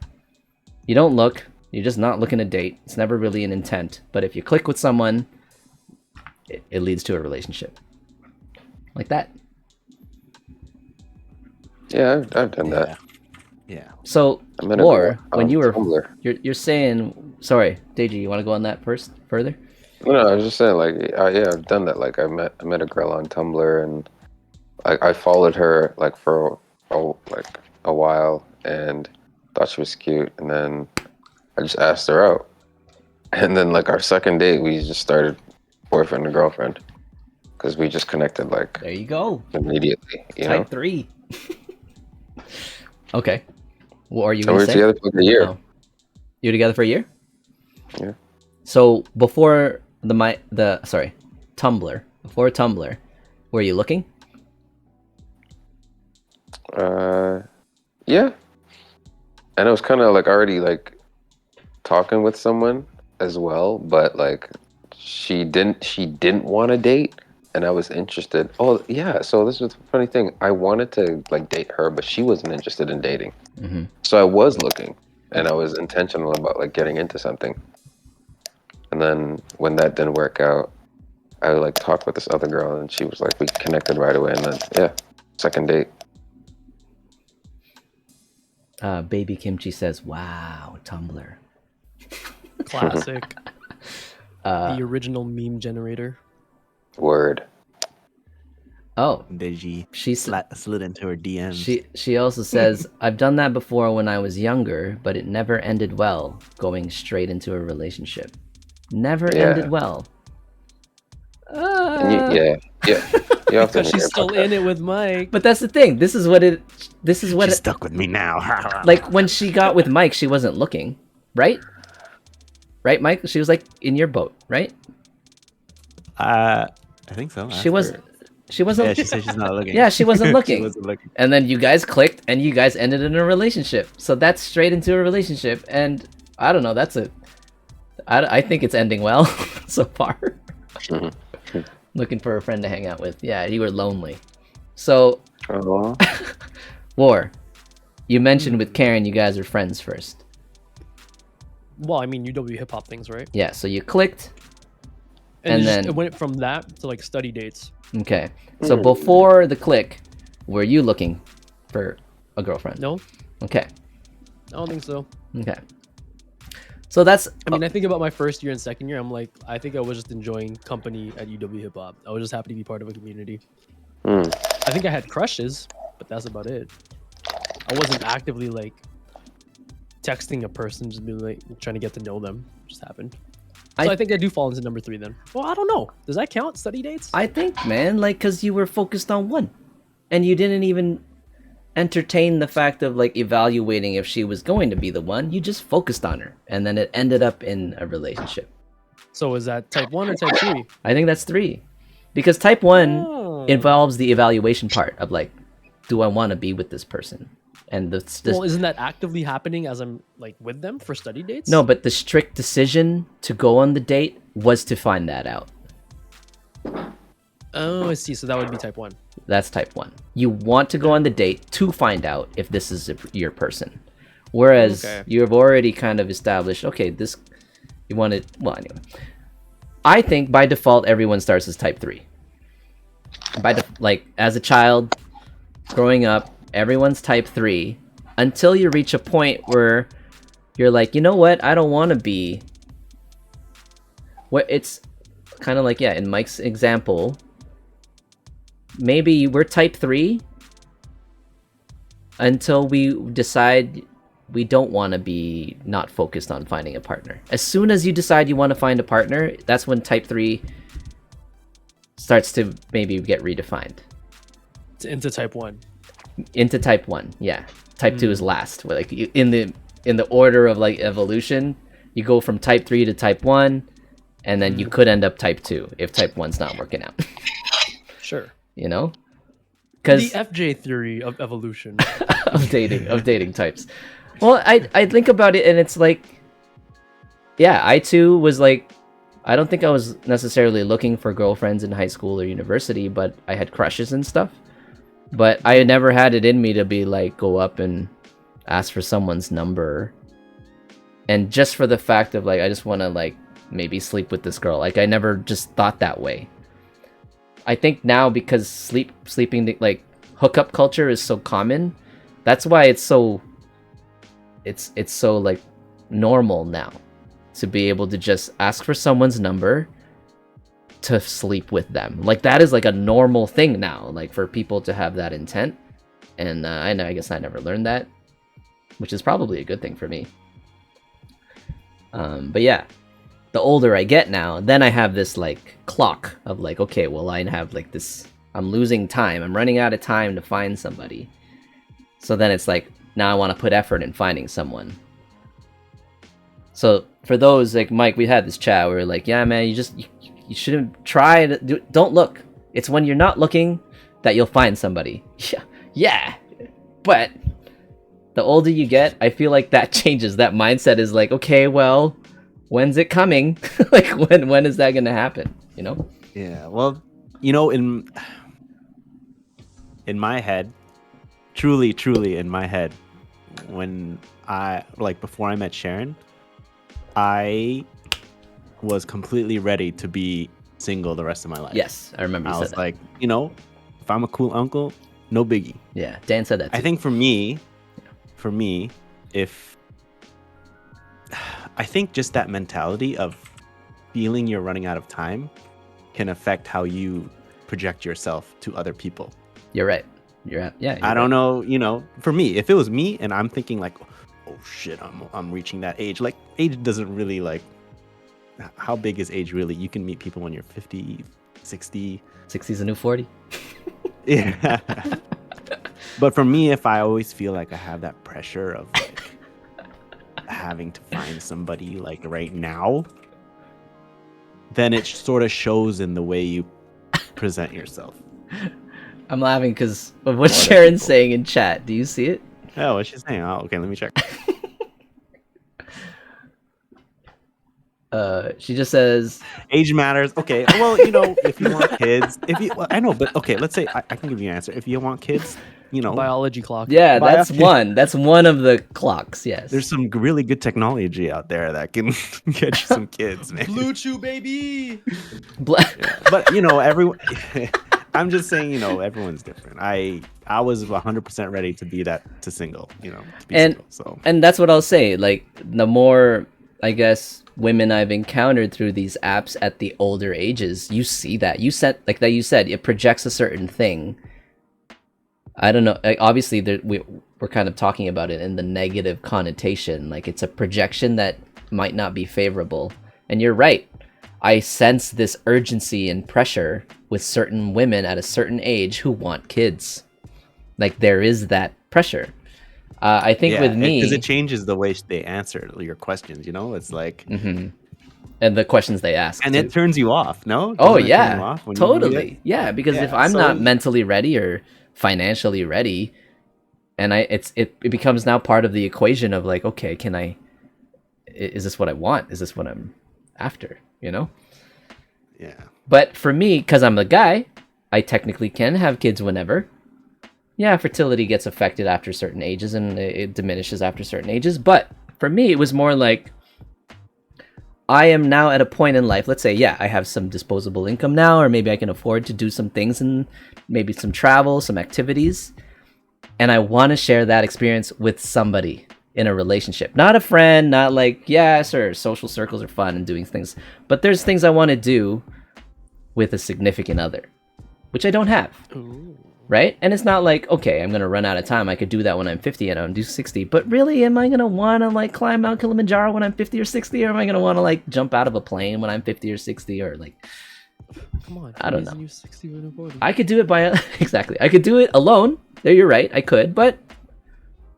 You don't look. You're just not looking to date. It's never really an intent. But if you click with someone, it leads to a relationship. Like that. Yeah, I've done that. Yeah. So, I met a or girl when on you were, Tumblr. you're saying, sorry, Deji, you want to go on that first, further? No, I was just saying, like, yeah, I've done that. Like, I met a girl on Tumblr, and I followed her like for a while, and thought she was cute, and then I just asked her out, and then like our second date, we just started boyfriend and girlfriend because we just connected like There you go. immediately. You know, Type 3. Okay. What are you and going we to were say? together for a year. Oh. You were together for a year? Yeah. So before Tumblr, were you looking? Yeah, and I was kind of like already like talking with someone as well, but like she didn't want to date, and I was interested. Oh yeah, so this was the funny thing. I wanted to like date her, but she wasn't interested in dating. Mm-hmm. So I was looking, and I was intentional about like getting into something. And then when that didn't work out, I like talked with this other girl, and she was like, we connected right away, and then yeah, second date. Baby Kimchi says, wow, Tumblr. Classic. The original meme generator. Word. Oh, Deji she slid into her DMs. She also says, I've done that before when I was younger, but it never ended well, going straight into a relationship. Never ended well. And you have to Because she's still in it with Mike. But that's the thing. This is what She's stuck with me now. like when she got with Mike, she wasn't looking, right? Right, Mike? She was like in your boat, right? I think so. She wasn't. Yeah, she said she's not looking. Yeah, she wasn't looking. She wasn't looking. And then you guys clicked, and you guys ended in a relationship. So that's straight into a relationship. And I don't know. I think it's ending well so far. Looking for a friend to hang out with. Yeah, you were lonely. So, War, you mentioned with Karen, you guys are friends first. Well, I mean, UW hip hop things, right? Yeah, so you clicked. And then it went from that to like study dates. Okay. So before the click, were you looking for a girlfriend? No, Okay. I don't think so. Okay. So that's. I mean, I think about my first year and second year. I'm like, I think I was just enjoying company at UW hip hop. I was just happy to be part of a community. I think I had crushes, but that's about it. I wasn't actively like texting a person, just being like trying to get to know them. It just happened. So I think I do fall into number 3 then. Well, I don't know. Does that count? Study dates? I think, man, like, because you were focused on one. And you didn't even entertain the fact of, like, evaluating if she was going to be the one. You just focused on her. And then it ended up in a relationship. So is that type 1 or type 3? I think that's 3. Because type 1 involves the evaluation part of, like, do I want to be with this person? And well, isn't that actively happening as I'm like with them for study dates? No, but the strict decision to go on the date was to find that out. Oh, I see. So that would be type 1. That's type 1. You want to go on the date to find out if this is your person. Whereas you've already kind of established, okay, this, you want it, well, anyway. I think by default, everyone starts as type 3. Like, as a child, growing up, everyone's type 3 until you reach a point where you're like, you know what? I don't want to be. What it's kind of like, yeah, in Mike's example, maybe we're type 3 until we decide we don't want to be not focused on finding a partner. As soon as you decide you want to find a partner, that's when type 3 starts to maybe get redefined. It's into type 1. Into type 1, yeah. Type 2 is last. Like in the order of like evolution, you go from type 3 to type 1, and then you could end up type 2 if type 1's not working out. Sure. You know? The Because FJ theory of evolution. of dating types. Well, I think about it, and it's like, yeah, I too was like, I don't think I was necessarily looking for girlfriends in high school or university, but I had crushes and stuff. But I never had it in me to be like, go up and ask for someone's number. And just for the fact of like, I just want to like maybe sleep with this girl. Like, I never just thought that way. I think now because sleeping like hookup culture is so common, that's why it's so like normal now to be able to just ask for someone's number to sleep with them. Like, that is like a normal thing now, like for people to have that intent. And I guess I never learned that, which is probably a good thing for me. But yeah, the older I get now, then I have this like clock of like, okay, well, I have like this, I'm losing time, I'm running out of time to find somebody. So then it's like, now I want to put effort in finding someone. So for those like Mike, we had this chat where we're like, yeah, man, you shouldn't try to don't look. It's when you're not looking that you'll find somebody. Yeah. But the older you get, I feel like that changes. That mindset is like, okay, well, when's it coming? Like, when is that gonna happen? You know? Yeah. Well, you know, in my head, truly in my head, when I like before I met Sharon, I was completely ready to be single the rest of my life. Yes, I remember. I was like, you know, if I'm a cool uncle, no biggie. Yeah, Dan said that too. I think for me, I think just that mentality of feeling you're running out of time can affect how you project yourself to other people. You're right. You're I don't know, you know, for me, if it was me and I'm thinking like, oh shit, I'm reaching that age. Like, age doesn't really like, how big is age really? You can meet people when you're 50, 60. 60's a new 40. Yeah. But for me, if I always feel like I have that pressure of like having to find somebody like right now, then it sort of shows in the way you present yourself. I'm laughing because of what Sharon's saying in chat. Do you see it? Oh, what's she saying? Oh, okay, let me check. She just says age matters. Okay, well, you know, if you want kids, I know, but okay, let's say I can give you an answer. If you want kids, you know, Biology clock. yeah, that's one of the clocks. Yes, there's some really good technology out there that can get you some kids, man. Blue Chew, baby. Yeah. But you know, everyone. I'm just saying, you know, everyone's different. I was 100% ready to be to single, you know, to be single, so. And that's what I'll say. Like, the more, I guess, women I've encountered through these apps at the older ages, you see that. You said, like that you said, it projects a certain thing. I don't know. Like, obviously, we're kind of talking about it in the negative connotation. Like, it's a projection that might not be favorable. And you're right. I sense this urgency and pressure with certain women at a certain age who want kids. Like, there is that pressure. I think with me, because it changes the way they answer your questions. You know, it's like, and the questions they ask, and it turns you off. No? Oh yeah, totally. Yeah, because if I'm not mentally ready or financially ready, and it becomes now part of the equation of like, okay, is this what I want? Is this what I'm after? You know? Yeah. But for me, because I'm a guy, I technically can have kids whenever. Yeah, fertility gets affected after certain ages and it diminishes after certain ages. But for me, it was more like, I am now at a point in life, let's say, yeah, I have some disposable income now, or maybe I can afford to do some things and maybe some travel, some activities. And I want to share that experience with somebody in a relationship. Not a friend, not like, yes, or social circles are fun and doing things. But there's things I want to do with a significant other, which I don't have. Ooh. Right? And it's not like, okay, I'm gonna run out of time. I could do that when I'm 50 and I'm do 60. But really, am I gonna want to like climb Mount Kilimanjaro when I'm 50 or 60, or am I gonna want to like jump out of a plane when I'm 50 or 60, or like, Come on, I don't know. You 60 when you're 40. I could do it by exactly. I could do it alone. There, you're right. I could, but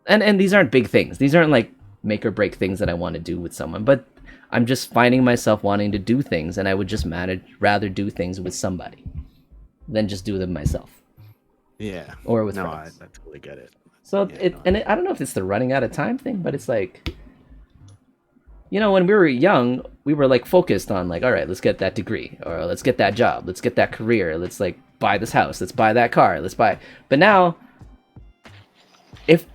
and these aren't big things. These aren't like make or break things that I want to do with someone. But I'm just finding myself wanting to do things, and I would just rather do things with somebody than just do them myself. Yeah. Or with no, friends. I totally get it. So Yeah, I don't know if it's the running out of time thing, but it's like, you know, when we were young, we were like focused on like, all right, let's get that degree, or let's get that job, let's get that career, let's like buy this house, let's buy that car, let's buy. But now,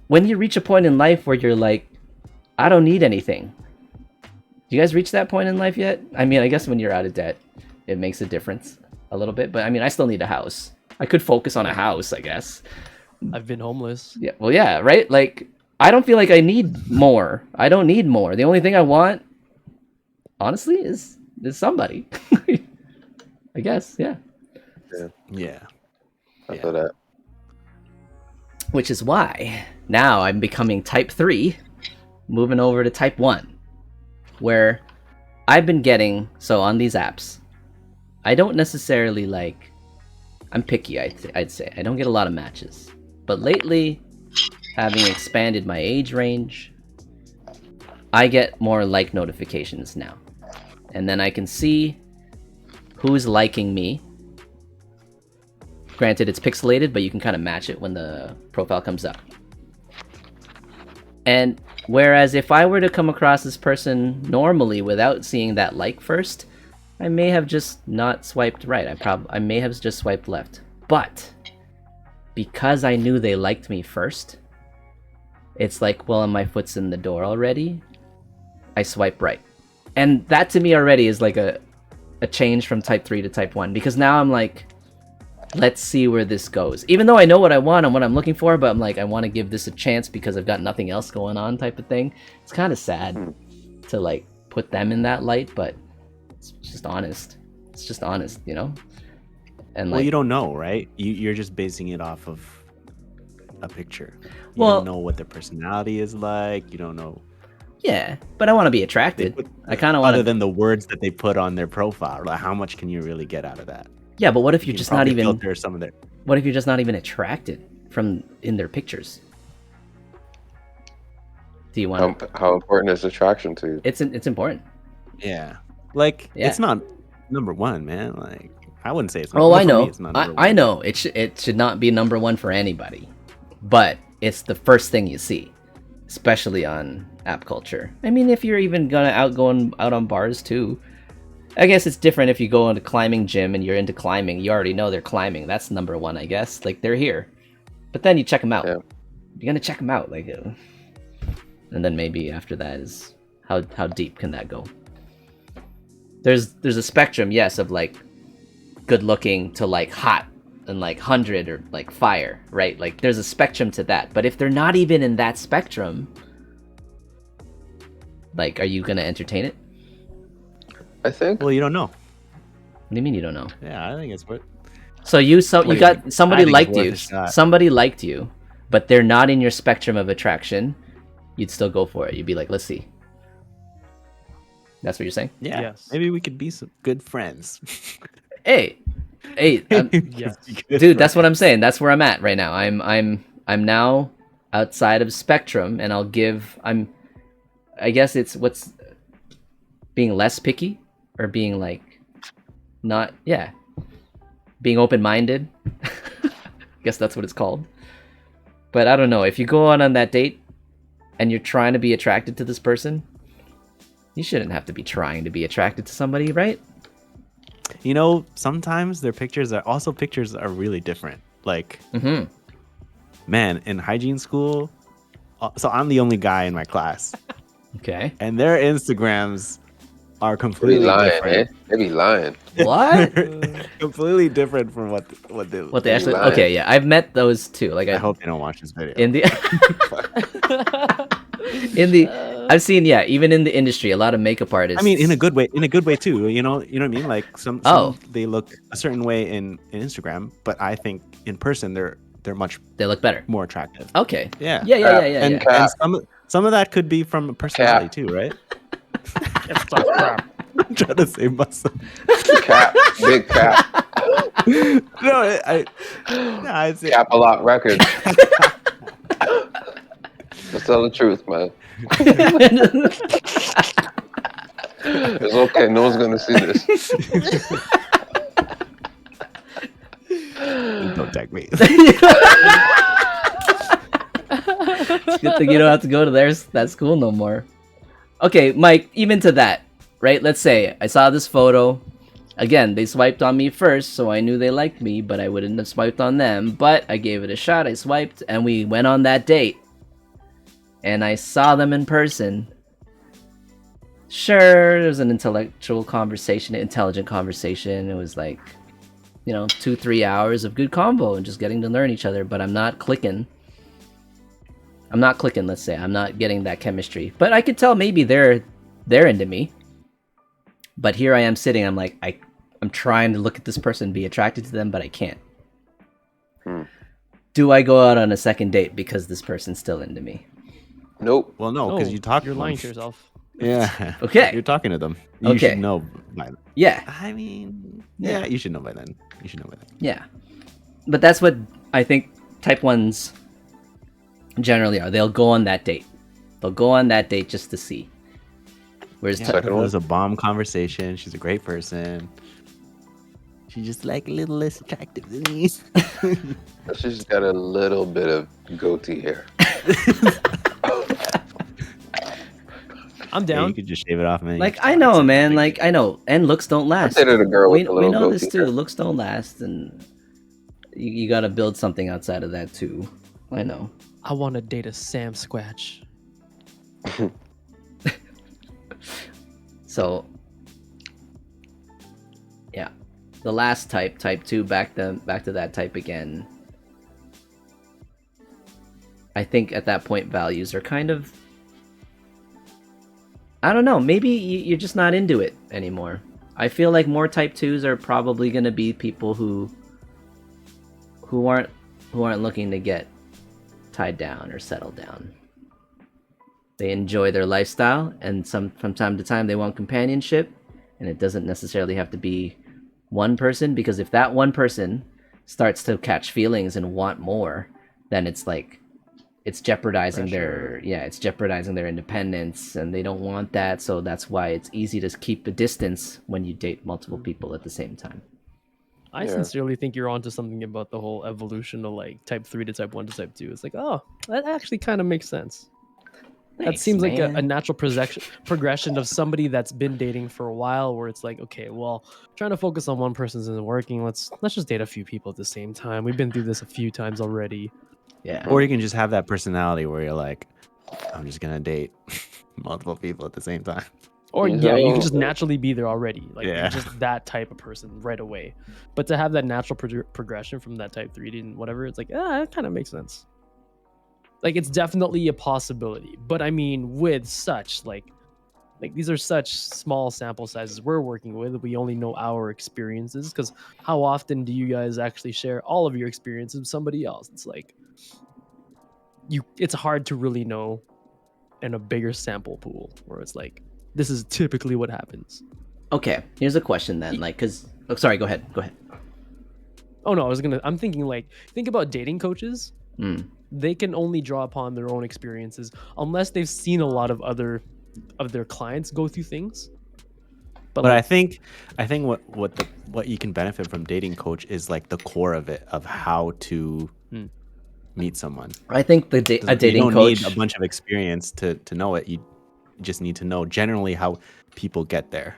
when you reach a point in life where you're like, I don't need anything. Do you guys reach that point in life yet? I mean, I guess when you're out of debt, it makes a difference a little bit. But I mean, I still need a house. I could focus on a house, I guess. I've been homeless. Yeah, well, yeah, right? Like, I don't feel like I need more. I don't need more. The only thing I want, honestly, is somebody. I guess, yeah. Yeah. I feel that. Which is why now I'm becoming type 3, moving over to type 1, where I've been getting, so on these apps, I don't necessarily like, I'm picky, I'd say. I don't get a lot of matches. But lately, having expanded my age range, I get more like notifications now. And then I can see who's liking me. Granted, it's pixelated, but you can kind of match it when the profile comes up. And whereas if I were to come across this person normally without seeing that like first, I may have just not swiped right. I may have just swiped left. But because I knew they liked me first, it's like, well, my foot's in the door already. I swipe right. And that to me already is like a change from type 3 to type 1, because now I'm like, let's see where this goes. Even though I know what I want and what I'm looking for, but I'm like, I want to give this a chance because I've got nothing else going on type of thing. It's kind of sad to like put them in that light, but it's just honest. It's just honest, you know? And Well, like, you don't know, right? You're just basing it off of a picture. You Well- don't know what their personality is like. You don't know. yeah, but I want to be attracted. I kind of want Other to. than the words that they put on their profile, like how much can you really get out of that? Yeah, but what if you're You just can not probably even? filter some of their. What if you're just not even attracted from in their pictures? Do you want? How important is attraction to you? It's important. Yeah, like Yeah. it's not number one, man. Like I wouldn't say it's. Oh, for I know. Me, it's not number I one. know. It should not be number one for anybody, but it's the first thing you see, especially on app culture. I mean, if you're even gonna out on bars too, I guess it's different if you go into climbing gym and you're into climbing. You already know they're climbing. That's number one, I guess. Like they're here, but then you check them out. Yeah. You're gonna check them out, like, and then maybe after that is how deep can that go? There's a spectrum, yes, of like good looking to like hot and like 100 or like fire, right? Like there's a spectrum to that. But if they're not even in that spectrum, like, are you gonna entertain it? I think. Well, you don't know. What do you mean you don't know? Yeah, I think it's what. So you do you got think? somebody I think liked it's worth you. a shot. Somebody liked you, but they're not in your spectrum of attraction. You'd still go for it. You'd be like, let's see. That's what you're saying? Yeah, Yes. maybe we could be some good friends. Hey, Yes. dude, that's what I'm saying. That's where I'm at right now. I'm now outside of spectrum, and I guess it's what's being less picky, or being like not, yeah, being open-minded. Guess that's what it's called. But I don't know, if you go on that date and you're trying to be attracted to this person, you shouldn't have to be trying to be attracted to somebody, right? You know, sometimes their pictures are really different. Like, Mm-hmm. man, in hygiene school, so I'm the only guy in my class, Okay. and their Instagrams are They be completely lying, different. eh? They be lying. What? Completely different from what they. What they actually? lying. Okay, yeah, I've met those too. Like I hope they don't watch this video. in the in the I've seen, yeah, even in the industry, a lot of makeup artists. I mean, in a good way too. You know what I mean? Like some they look a certain way in Instagram, but I think in person they're much they look better. more attractive. Okay. Yeah. Yeah. And some of that could be from personality too, right? It's not crap. I'm trying to say muscle. Cap, big cap, No, I'd say cap a lot records. Just tell the truth, man. It's okay. No one's gonna see this. don't tag me. It's good thing you don't have to go to that school no more. Okay, Mike, even to that, right? Let's say I saw this photo. Again, they swiped on me first, so I knew they liked me, but I wouldn't have swiped on them. But I gave it a shot. I swiped, and we went on that date. And I saw them in person. Sure, there was an intelligent conversation. It was like, 2-3 hours of good convo and just getting to learn each other. But I'm not clicking. Let's say. I'm not getting that chemistry. But I could tell maybe they're into me. But here I am sitting. I'm like, I'm trying to look at this person, be attracted to them, but I can't. Do I go out on a second date because this person's still into me? Nope. Well, no, because you talk. You're lying to yourself. Yeah. Okay. You're talking to them. You Okay. should know by then. Yeah. I mean, yeah, you should know by then. Yeah. But that's what I think type 1s generally are. They'll go on that date. They'll go on that date just to see. Whereas Yeah, it was a bomb conversation. She's a great person. She's just like a little less attractive than me. She's just got a little bit of goatee hair. I'm Yeah, down. you could just shave it off, man. like, I know, man. Like, I know. And looks don't last. I dated a girl We with a little know this goatee too. hair. Looks don't last. And you got to build something outside of that too. I know. I want to date a Sam Squatch. So, yeah, the last type 2, back to that type again. I think at that point values are kind of, I don't know, maybe you're just not into it anymore. I feel like more type 2s are probably going to be people who aren't looking to get tied down or settled down. They enjoy their lifestyle, and from time to time they want companionship, and it doesn't necessarily have to be one person, because if that one person starts to catch feelings and want more, then it's like it's jeopardizing their independence, and they don't want that. So that's why it's easy to keep a distance when you date multiple people at the same time. I sincerely think you're onto something about the whole evolution of like type 3 to type 1 to type 2. It's like, oh, that actually kind of makes sense. That seems like a natural progression of somebody that's been dating for a while, where it's like, okay, well, trying to focus on one person isn't working. Let's just date a few people at the same time. We've been through this a few times already. Yeah. Or you can just have that personality where you're like, I'm just gonna date multiple people at the same time. Or you can just naturally be there already, like Yeah. you're just that type of person right away. But to have that natural progression from that type 3 to whatever, it's like, it kind of makes sense. Like, it's definitely a possibility. But I mean, with such like these are such small sample sizes we're working with. We only know our experiences, because how often do you guys actually share all of your experiences with somebody else? It's like it's hard to really know in a bigger sample pool, where it's like, this is typically what happens. Okay, here's a question then. Like, sorry, go ahead. Oh no, I'm thinking, like, think about dating coaches. They can only draw upon their own experiences unless they've seen a lot of other of their clients go through things. But like, I think what you can benefit from dating coach is like the core of it, of how to meet someone. I think a dating coach, you don't need a bunch of experience to know it. You just need to know generally how people get there.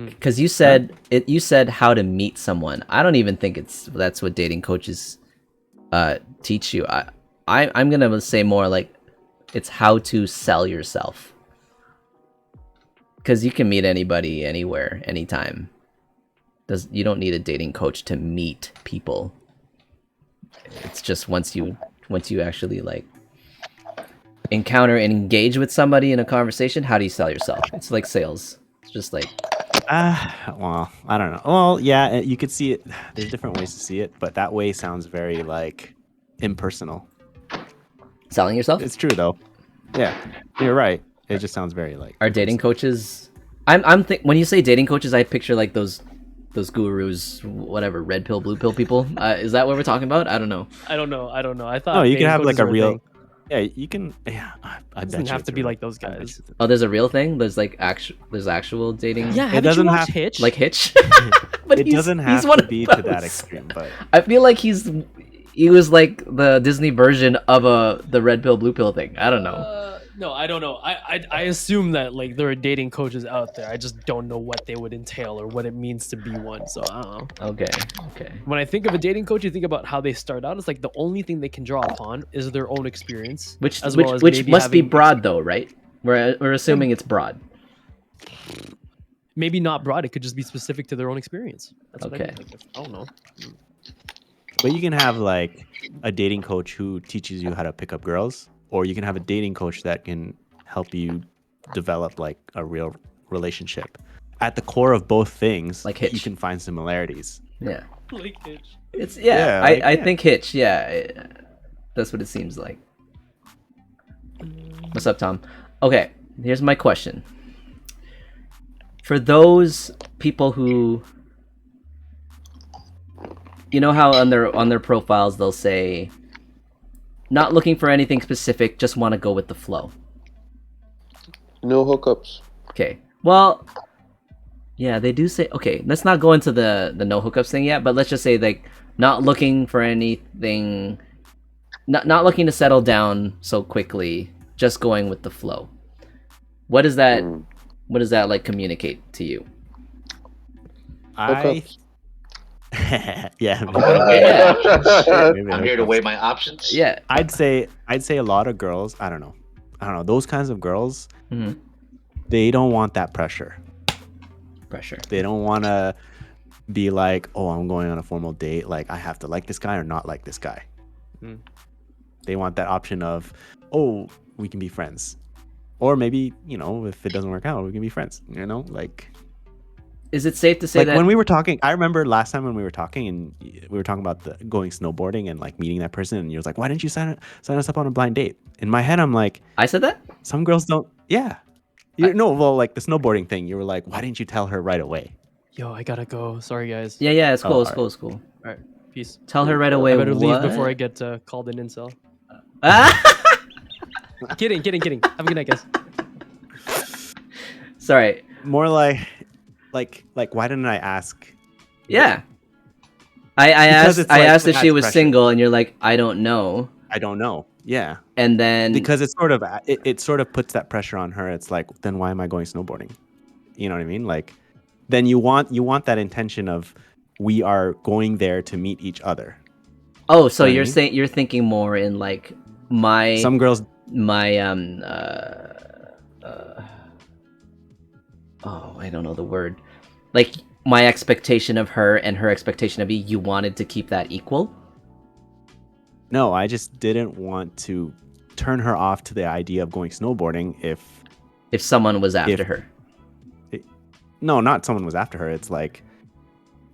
Because you said how to meet someone. I don't even think that's what dating coaches teach you. I'm gonna say more like it's how to sell yourself. Because you can meet anybody, anywhere, anytime. You don't need a dating coach to meet people. It's just once you actually like encounter and engage with somebody in a conversation, how do you sell yourself? It's like sales. It's just like Well, I don't know. Well, yeah, you could see it. There's different ways to see it, but that way sounds very like impersonal. selling yourself. It's true though. Yeah, you're right. It just sounds very like. Are dating coaches? When you say dating coaches, I picture like those gurus, whatever, red pill, blue pill people. Is that what we're talking about? I don't know. I don't know. I thought. No, you can dating have like coaches a were real. thing. Yeah, you can. Yeah, I Doesn't bet have it's to a be real- like those I bet guys. it's a- Oh, there's a real thing. There's actual dating. Yeah, haven't doesn't you watched have- Hitch? Like Hitch. But It doesn't have one to of be to that those. extreme, but I feel like he was like the Disney version of the red pill blue pill thing. I don't know. No, I don't know. I assume that like there are dating coaches out there. I just don't know what they would entail or what it means to be one. So I don't know. Okay. When I think of a dating coach, you think about how they start out. It's like the only thing they can draw upon is their own experience, Which as well as which maybe must be having- broad though, right? We're assuming it's broad. Maybe not broad. It could just be specific to their own experience. That's what I Okay. mean. Like, I don't know. But you can have like a dating coach who teaches you how to pick up girls, or you can have a dating coach that can help you develop like a real relationship. At the core of both things, Like you Hitch. can find similarities. Yeah. Like Hitch. It's Yeah, I yeah. think Hitch. Yeah, that's what it seems like. What's up, Tom? Okay, here's my question. For those people who, you know how on their profiles they'll say, not looking for anything specific, just want to go with the flow. No hookups. Okay. Well, yeah, they do say. Okay, let's not go into the no hookups thing yet, but let's just say like not looking for anything, not looking to settle down so quickly, just going with the flow. What does that? What does that like communicate to you? I Hookups. yeah, I'm gonna weigh my Yeah. options. maybe I'm here to hookups. weigh my options. Yeah. I'd say a lot of girls, I don't know, those kinds of girls, Mhm. they don't want that pressure. Pressure. They don't want to be like, oh, I'm going on a formal date, like I have to like this guy or not like this guy. They want that option of, oh, we can be friends, or maybe, you know, if it doesn't work out, we can be friends, you know, like Is it safe to say like that when we were talking, I remember last time when we were talking and we were talking about going snowboarding and like meeting that person, and you was like, why didn't you sign us up on a blind date? In my head, I'm like, I said that? some girls don't. Yeah. No, well, like the snowboarding thing, you were like, why didn't you tell her right away? Yo, I gotta go. Sorry, guys. Yeah, it's cool, Oh, it's cool, it's cool. All right. Peace. Tell her right away. I better leave what? before I get called an incel. Ah! Kidding. Have a good night, guys. Sorry. More like why didn't I ask? Yeah. I Because asked it's I like asked if that's she was pressure. single, and you're like, I don't know. I don't know. Yeah. And then Because it's sort of it sort of puts that pressure on her. It's like, then why am I going snowboarding? You know what I mean? Like, then you want that intention of, we are going there to meet each other. oh, so know what I you're mean? saying you're thinking more in like my Some girls, my oh, I don't know the word. Like my expectation of her and her expectation of you wanted to keep that equal? no, I just didn't want to turn her off to the idea of going snowboarding If someone was after If- her. no, not someone was after her. It's like,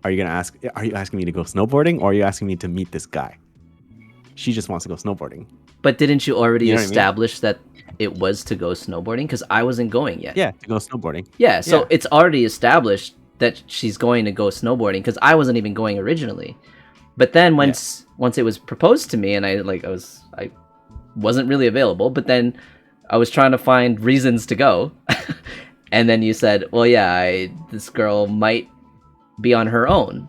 are you asking me to go snowboarding, or are you asking me to meet this guy? She just wants to go snowboarding. But didn't you already You know what I mean? establish that it was to go snowboarding? Because I wasn't going yet. Yeah, to go snowboarding. Yeah, so Yeah. it's already established that she's going to go snowboarding because I wasn't even going originally. But then once it was proposed to me, and I wasn't really available, but then I was trying to find reasons to go. And then you said, well, yeah, this girl might be on her own.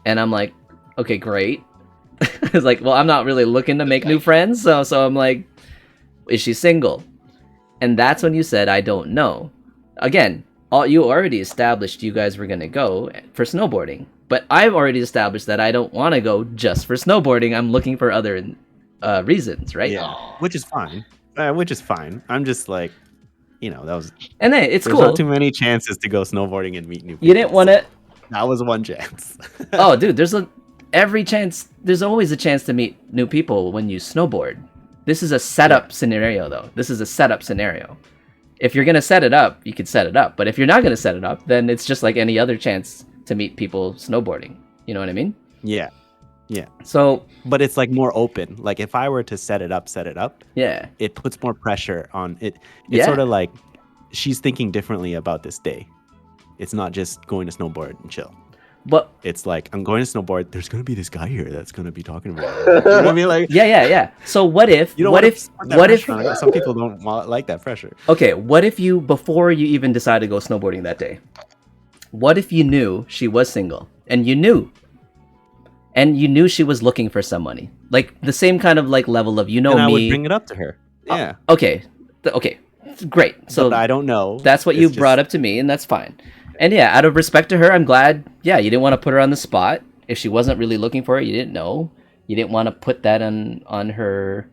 And I'm like, okay, great. It's like, well, I'm not really looking to make new friends. So I'm like, is she single? And that's when you said, I don't know. Again, you already established you guys were going to go for snowboarding. But I've already established that I don't want to go just for snowboarding. I'm looking for other reasons, right? Yeah, which is fine. I'm just like, you know, that was And then it's there's cool. not too many chances to go snowboarding and meet new people. You didn't want to. That was one chance. Oh, dude, there's always a chance to meet new people when you snowboard. This is a setup scenario, though. This is a setup scenario. If you're gonna set it up, you could set it up. But if you're not gonna set it up, then it's just like any other chance to meet people snowboarding. You know what I mean? Yeah. So, But it's like more open. Like if I were to set it up, yeah. it puts more pressure on it. It's Yeah. sort of like she's thinking differently about this day. It's not just going to snowboard and chill. But It's like, I'm going to snowboard. There's going to be this guy here that's going to be talking about it. You know what I mean? Like, yeah. So what if? you don't What wanna if? put that What if? pressure on it. Some people don't like that pressure. Okay. What if you, before you even decided to go snowboarding that day, what if you knew she was single and you knew she was looking for somebody, like the same kind of like level of, you know, And I me. would bring it up to her. Yeah. Okay. Great. So but I don't know. that's what It's you just- brought up to me, and that's fine. And yeah, out of respect to her, I'm glad. Yeah, you didn't want to put her on the spot. If she wasn't really looking for it, you didn't know. You didn't want to put that on her.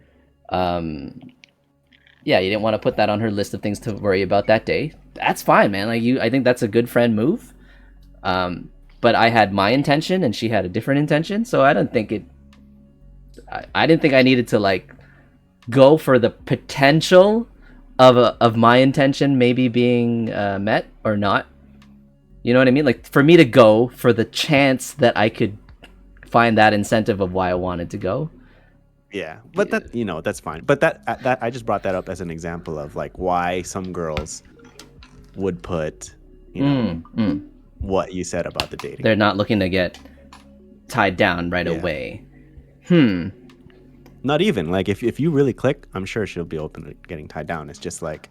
Yeah, you didn't want to put that on her list of things to worry about that day. That's fine, man. Like I think that's a good friend move. But I had my intention, and she had a different intention, so I didn't think I needed to like go for the potential of my intention maybe being met or not. You know what I mean? Like for me to go for the chance that I could find that incentive of why I wanted to go. Yeah, but that, you know, that's fine. But that I just brought that up as an example of like why some girls would put, you know, what you said about the dating. They're not looking to get tied down right away. Not even like if you really click, I'm sure she'll be open to getting tied down. It's just like,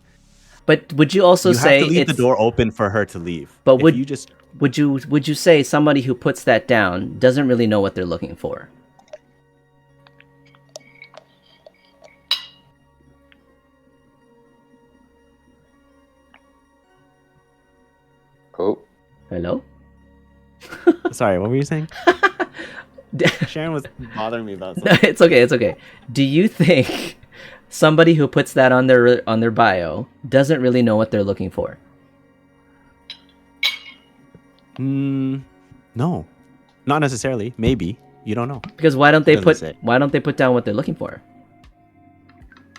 But would you also you say have to leave it's, the door open for her to leave. But If would you just would you say somebody who puts that down doesn't really know what they're looking for? Oh, Hello? sorry, what were you saying? Sharon was bothering me about No, something. it's okay. It's okay. Do you think somebody who puts that on their bio doesn't really know what they're looking for? No, not necessarily. Maybe you don't know. Because why don't they Doesn't say. why don't they put down what they're looking for?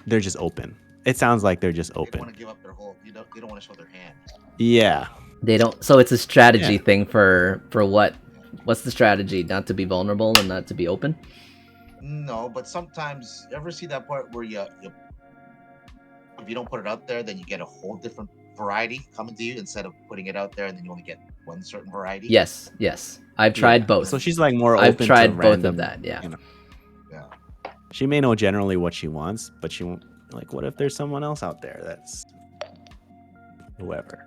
They're just open. It sounds like they're just They don't want open. to give up their whole. They don't want to show their hand. Yeah. They don't. So it's a strategy Yeah. thing for what? What's the strategy? Not to be vulnerable and not to be open? No, but sometimes you ever see that part where you if you don't put it out there, then you get a whole different variety coming to you instead of putting it out there and then you only get one certain variety. Yes. I've tried Yeah. both. So she's like more I've open tried to both random, of that. Yeah. you know. Yeah. She may know generally what she wants, but she won't. Like, what if there's someone else out there that's whoever?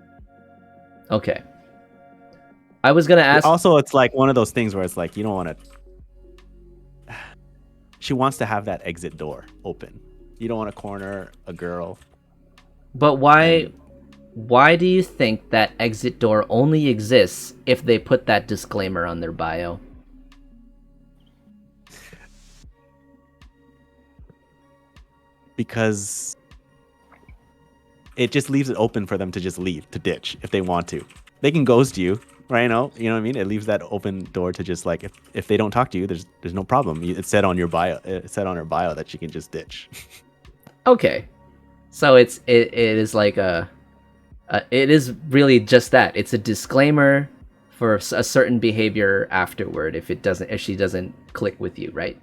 Okay. I was gonna ask. Also, it's like one of those things where it's like you don't want to. She wants to have that exit door open. You don't want to corner a girl. But why do you think that exit door only exists if they put that disclaimer on their bio? Because it just leaves it open for them to just leave, to ditch if they want to. They can ghost you, right? You know what I mean? It leaves that open door to just like if they don't talk to you, there's no problem. It's said on your bio. It's said on her bio that she can just ditch. Okay, so it is like it is really just that. It's a disclaimer for a certain behavior afterward if she doesn't click with you, right?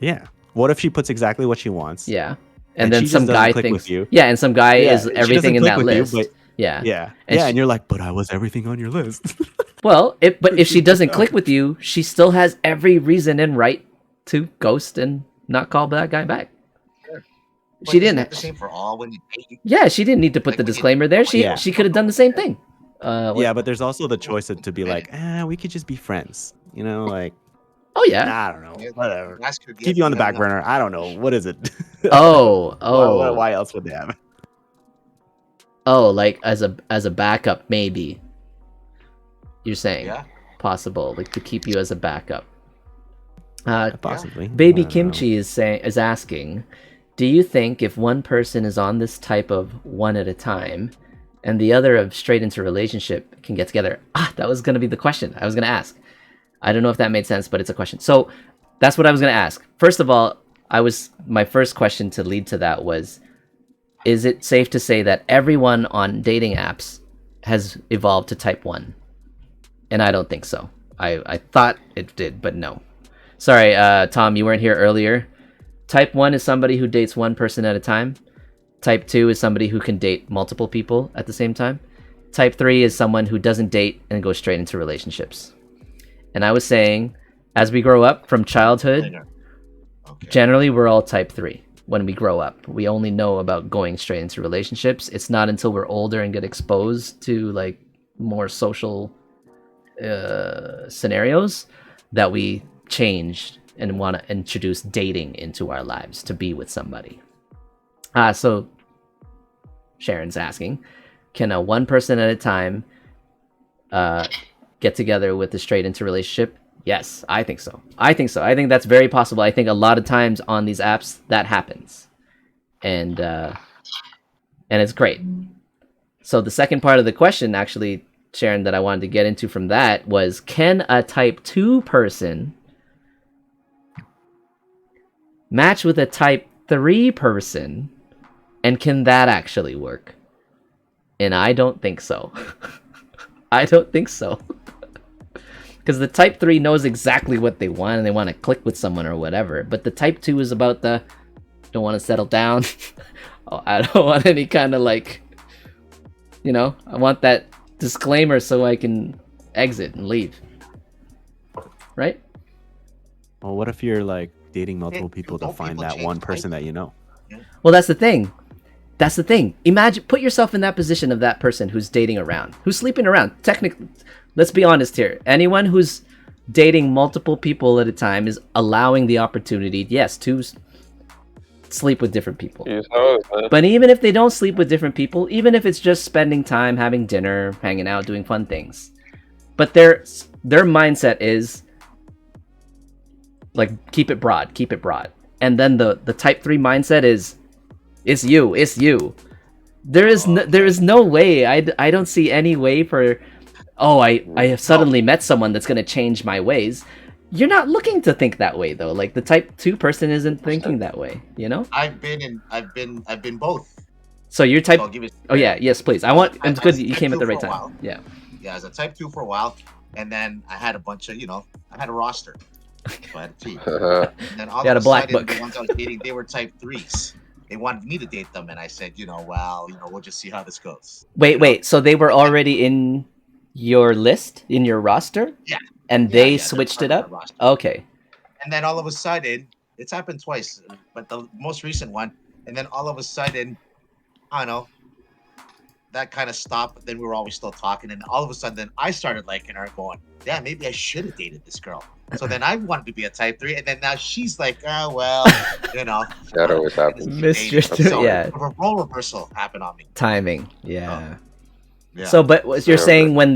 Yeah. What if she puts exactly what she wants? Yeah, And and then she some just doesn't guy click thinks with you. yeah, and some guy Yeah, is she everything in doesn't that click with you, list. Yeah. And And you're like, but I was everything on your list. Well, but if she doesn't click with you, she still has every reason and right to ghost and not call that guy back. But She isn't didn't. that the same for all when you date? Yeah, she didn't need to put Like the when you- disclaimer there. She Yeah. she could have done the same thing. Yeah, but there's also the choice to be like, we could just be friends. You know, like, Oh yeah. I don't know, whatever. Ask her, Keep you on the back no. burner. I don't know. What is it? Oh. Why else would they have it? Oh, like as a backup, maybe. You're saying Yeah. possible, like to keep you as a backup. Possibly. Baby I don't know. Kimchi is asking, do you think if one person is on this type of one at a time, and the other of straight into relationship can get together? That was gonna be the question I was gonna ask. I don't know if that made sense, but it's a question. So that's what I was gonna ask. First of all, my first question to lead to that was, is it safe to say that everyone on dating apps has evolved to type 1? And I don't think so. I thought it did, but no. Sorry, Tom, you weren't here earlier. Type 1 is somebody who dates one person at a time. Type 2 is somebody who can date multiple people at the same time. Type 3 is someone who doesn't date and goes straight into relationships. And I was saying, as we grow up from childhood, generally we're all type 3 when we grow up. We only know about going straight into relationships. It's not until we're older and get exposed to like more social scenarios that we change and want to introduce dating into our lives to be with somebody. So Sharon's asking, can a one person at a time get together with a straight into relationship? Yes, I think so. I think that's very possible. I think a lot of times on these apps that happens, and it's great. So the second part of the question, actually, Sharon, that I wanted to get into from that was, can a type 2 person match with a type 3 person, and can that actually work? And I don't think so. I don't think so. Because the type 3 knows exactly what they want and they want to click with someone or whatever. But the type 2 is about the, don't want to settle down. Oh, I don't want any kind of like, I want that disclaimer so I can exit and leave. Right? Well, what if you're like dating multiple people to find that one person that you know? Well, that's the thing. Imagine, put yourself in that position of that person who's dating around, who's sleeping around. Technically, let's be honest here. Anyone who's dating multiple people at a time is allowing the opportunity, yes, to sleep with different people. But even if they don't sleep with different people, even if it's just spending time, having dinner, hanging out, doing fun things, but their mindset is like, keep it broad. And then the type 3 mindset is, it's you. There is no way. I don't see any way for, I have suddenly met someone that's going to change my ways. You're not looking to think that way though. Like the type 2 person isn't thinking that way, I've been both. So you're type. So Yes, please. It's good that you came at the right time. Yeah, as a type 2 for a while, and then I had a bunch of, I had a roster. So I had a team. And then all you had of a black sudden, book. the ones I was dating, they were type 3s. They wanted me to date them, and I said, we'll just see how this goes. Wait. So they were already in your list, in your roster? Yeah. And they switched it up? Okay. And then all of a sudden, it's happened twice, but the most recent one, and then all of a sudden, I don't know, that kind of stopped, but then we were always still talking, and all of a sudden, then I started liking her, going, yeah, maybe I should have dated this girl. So then I wanted to be a type 3, and then now she's like, oh, well, That always happens. Mr. Yeah. A role reversal happened on me. Timing. Yeah. Yeah. So, but what you're saying, when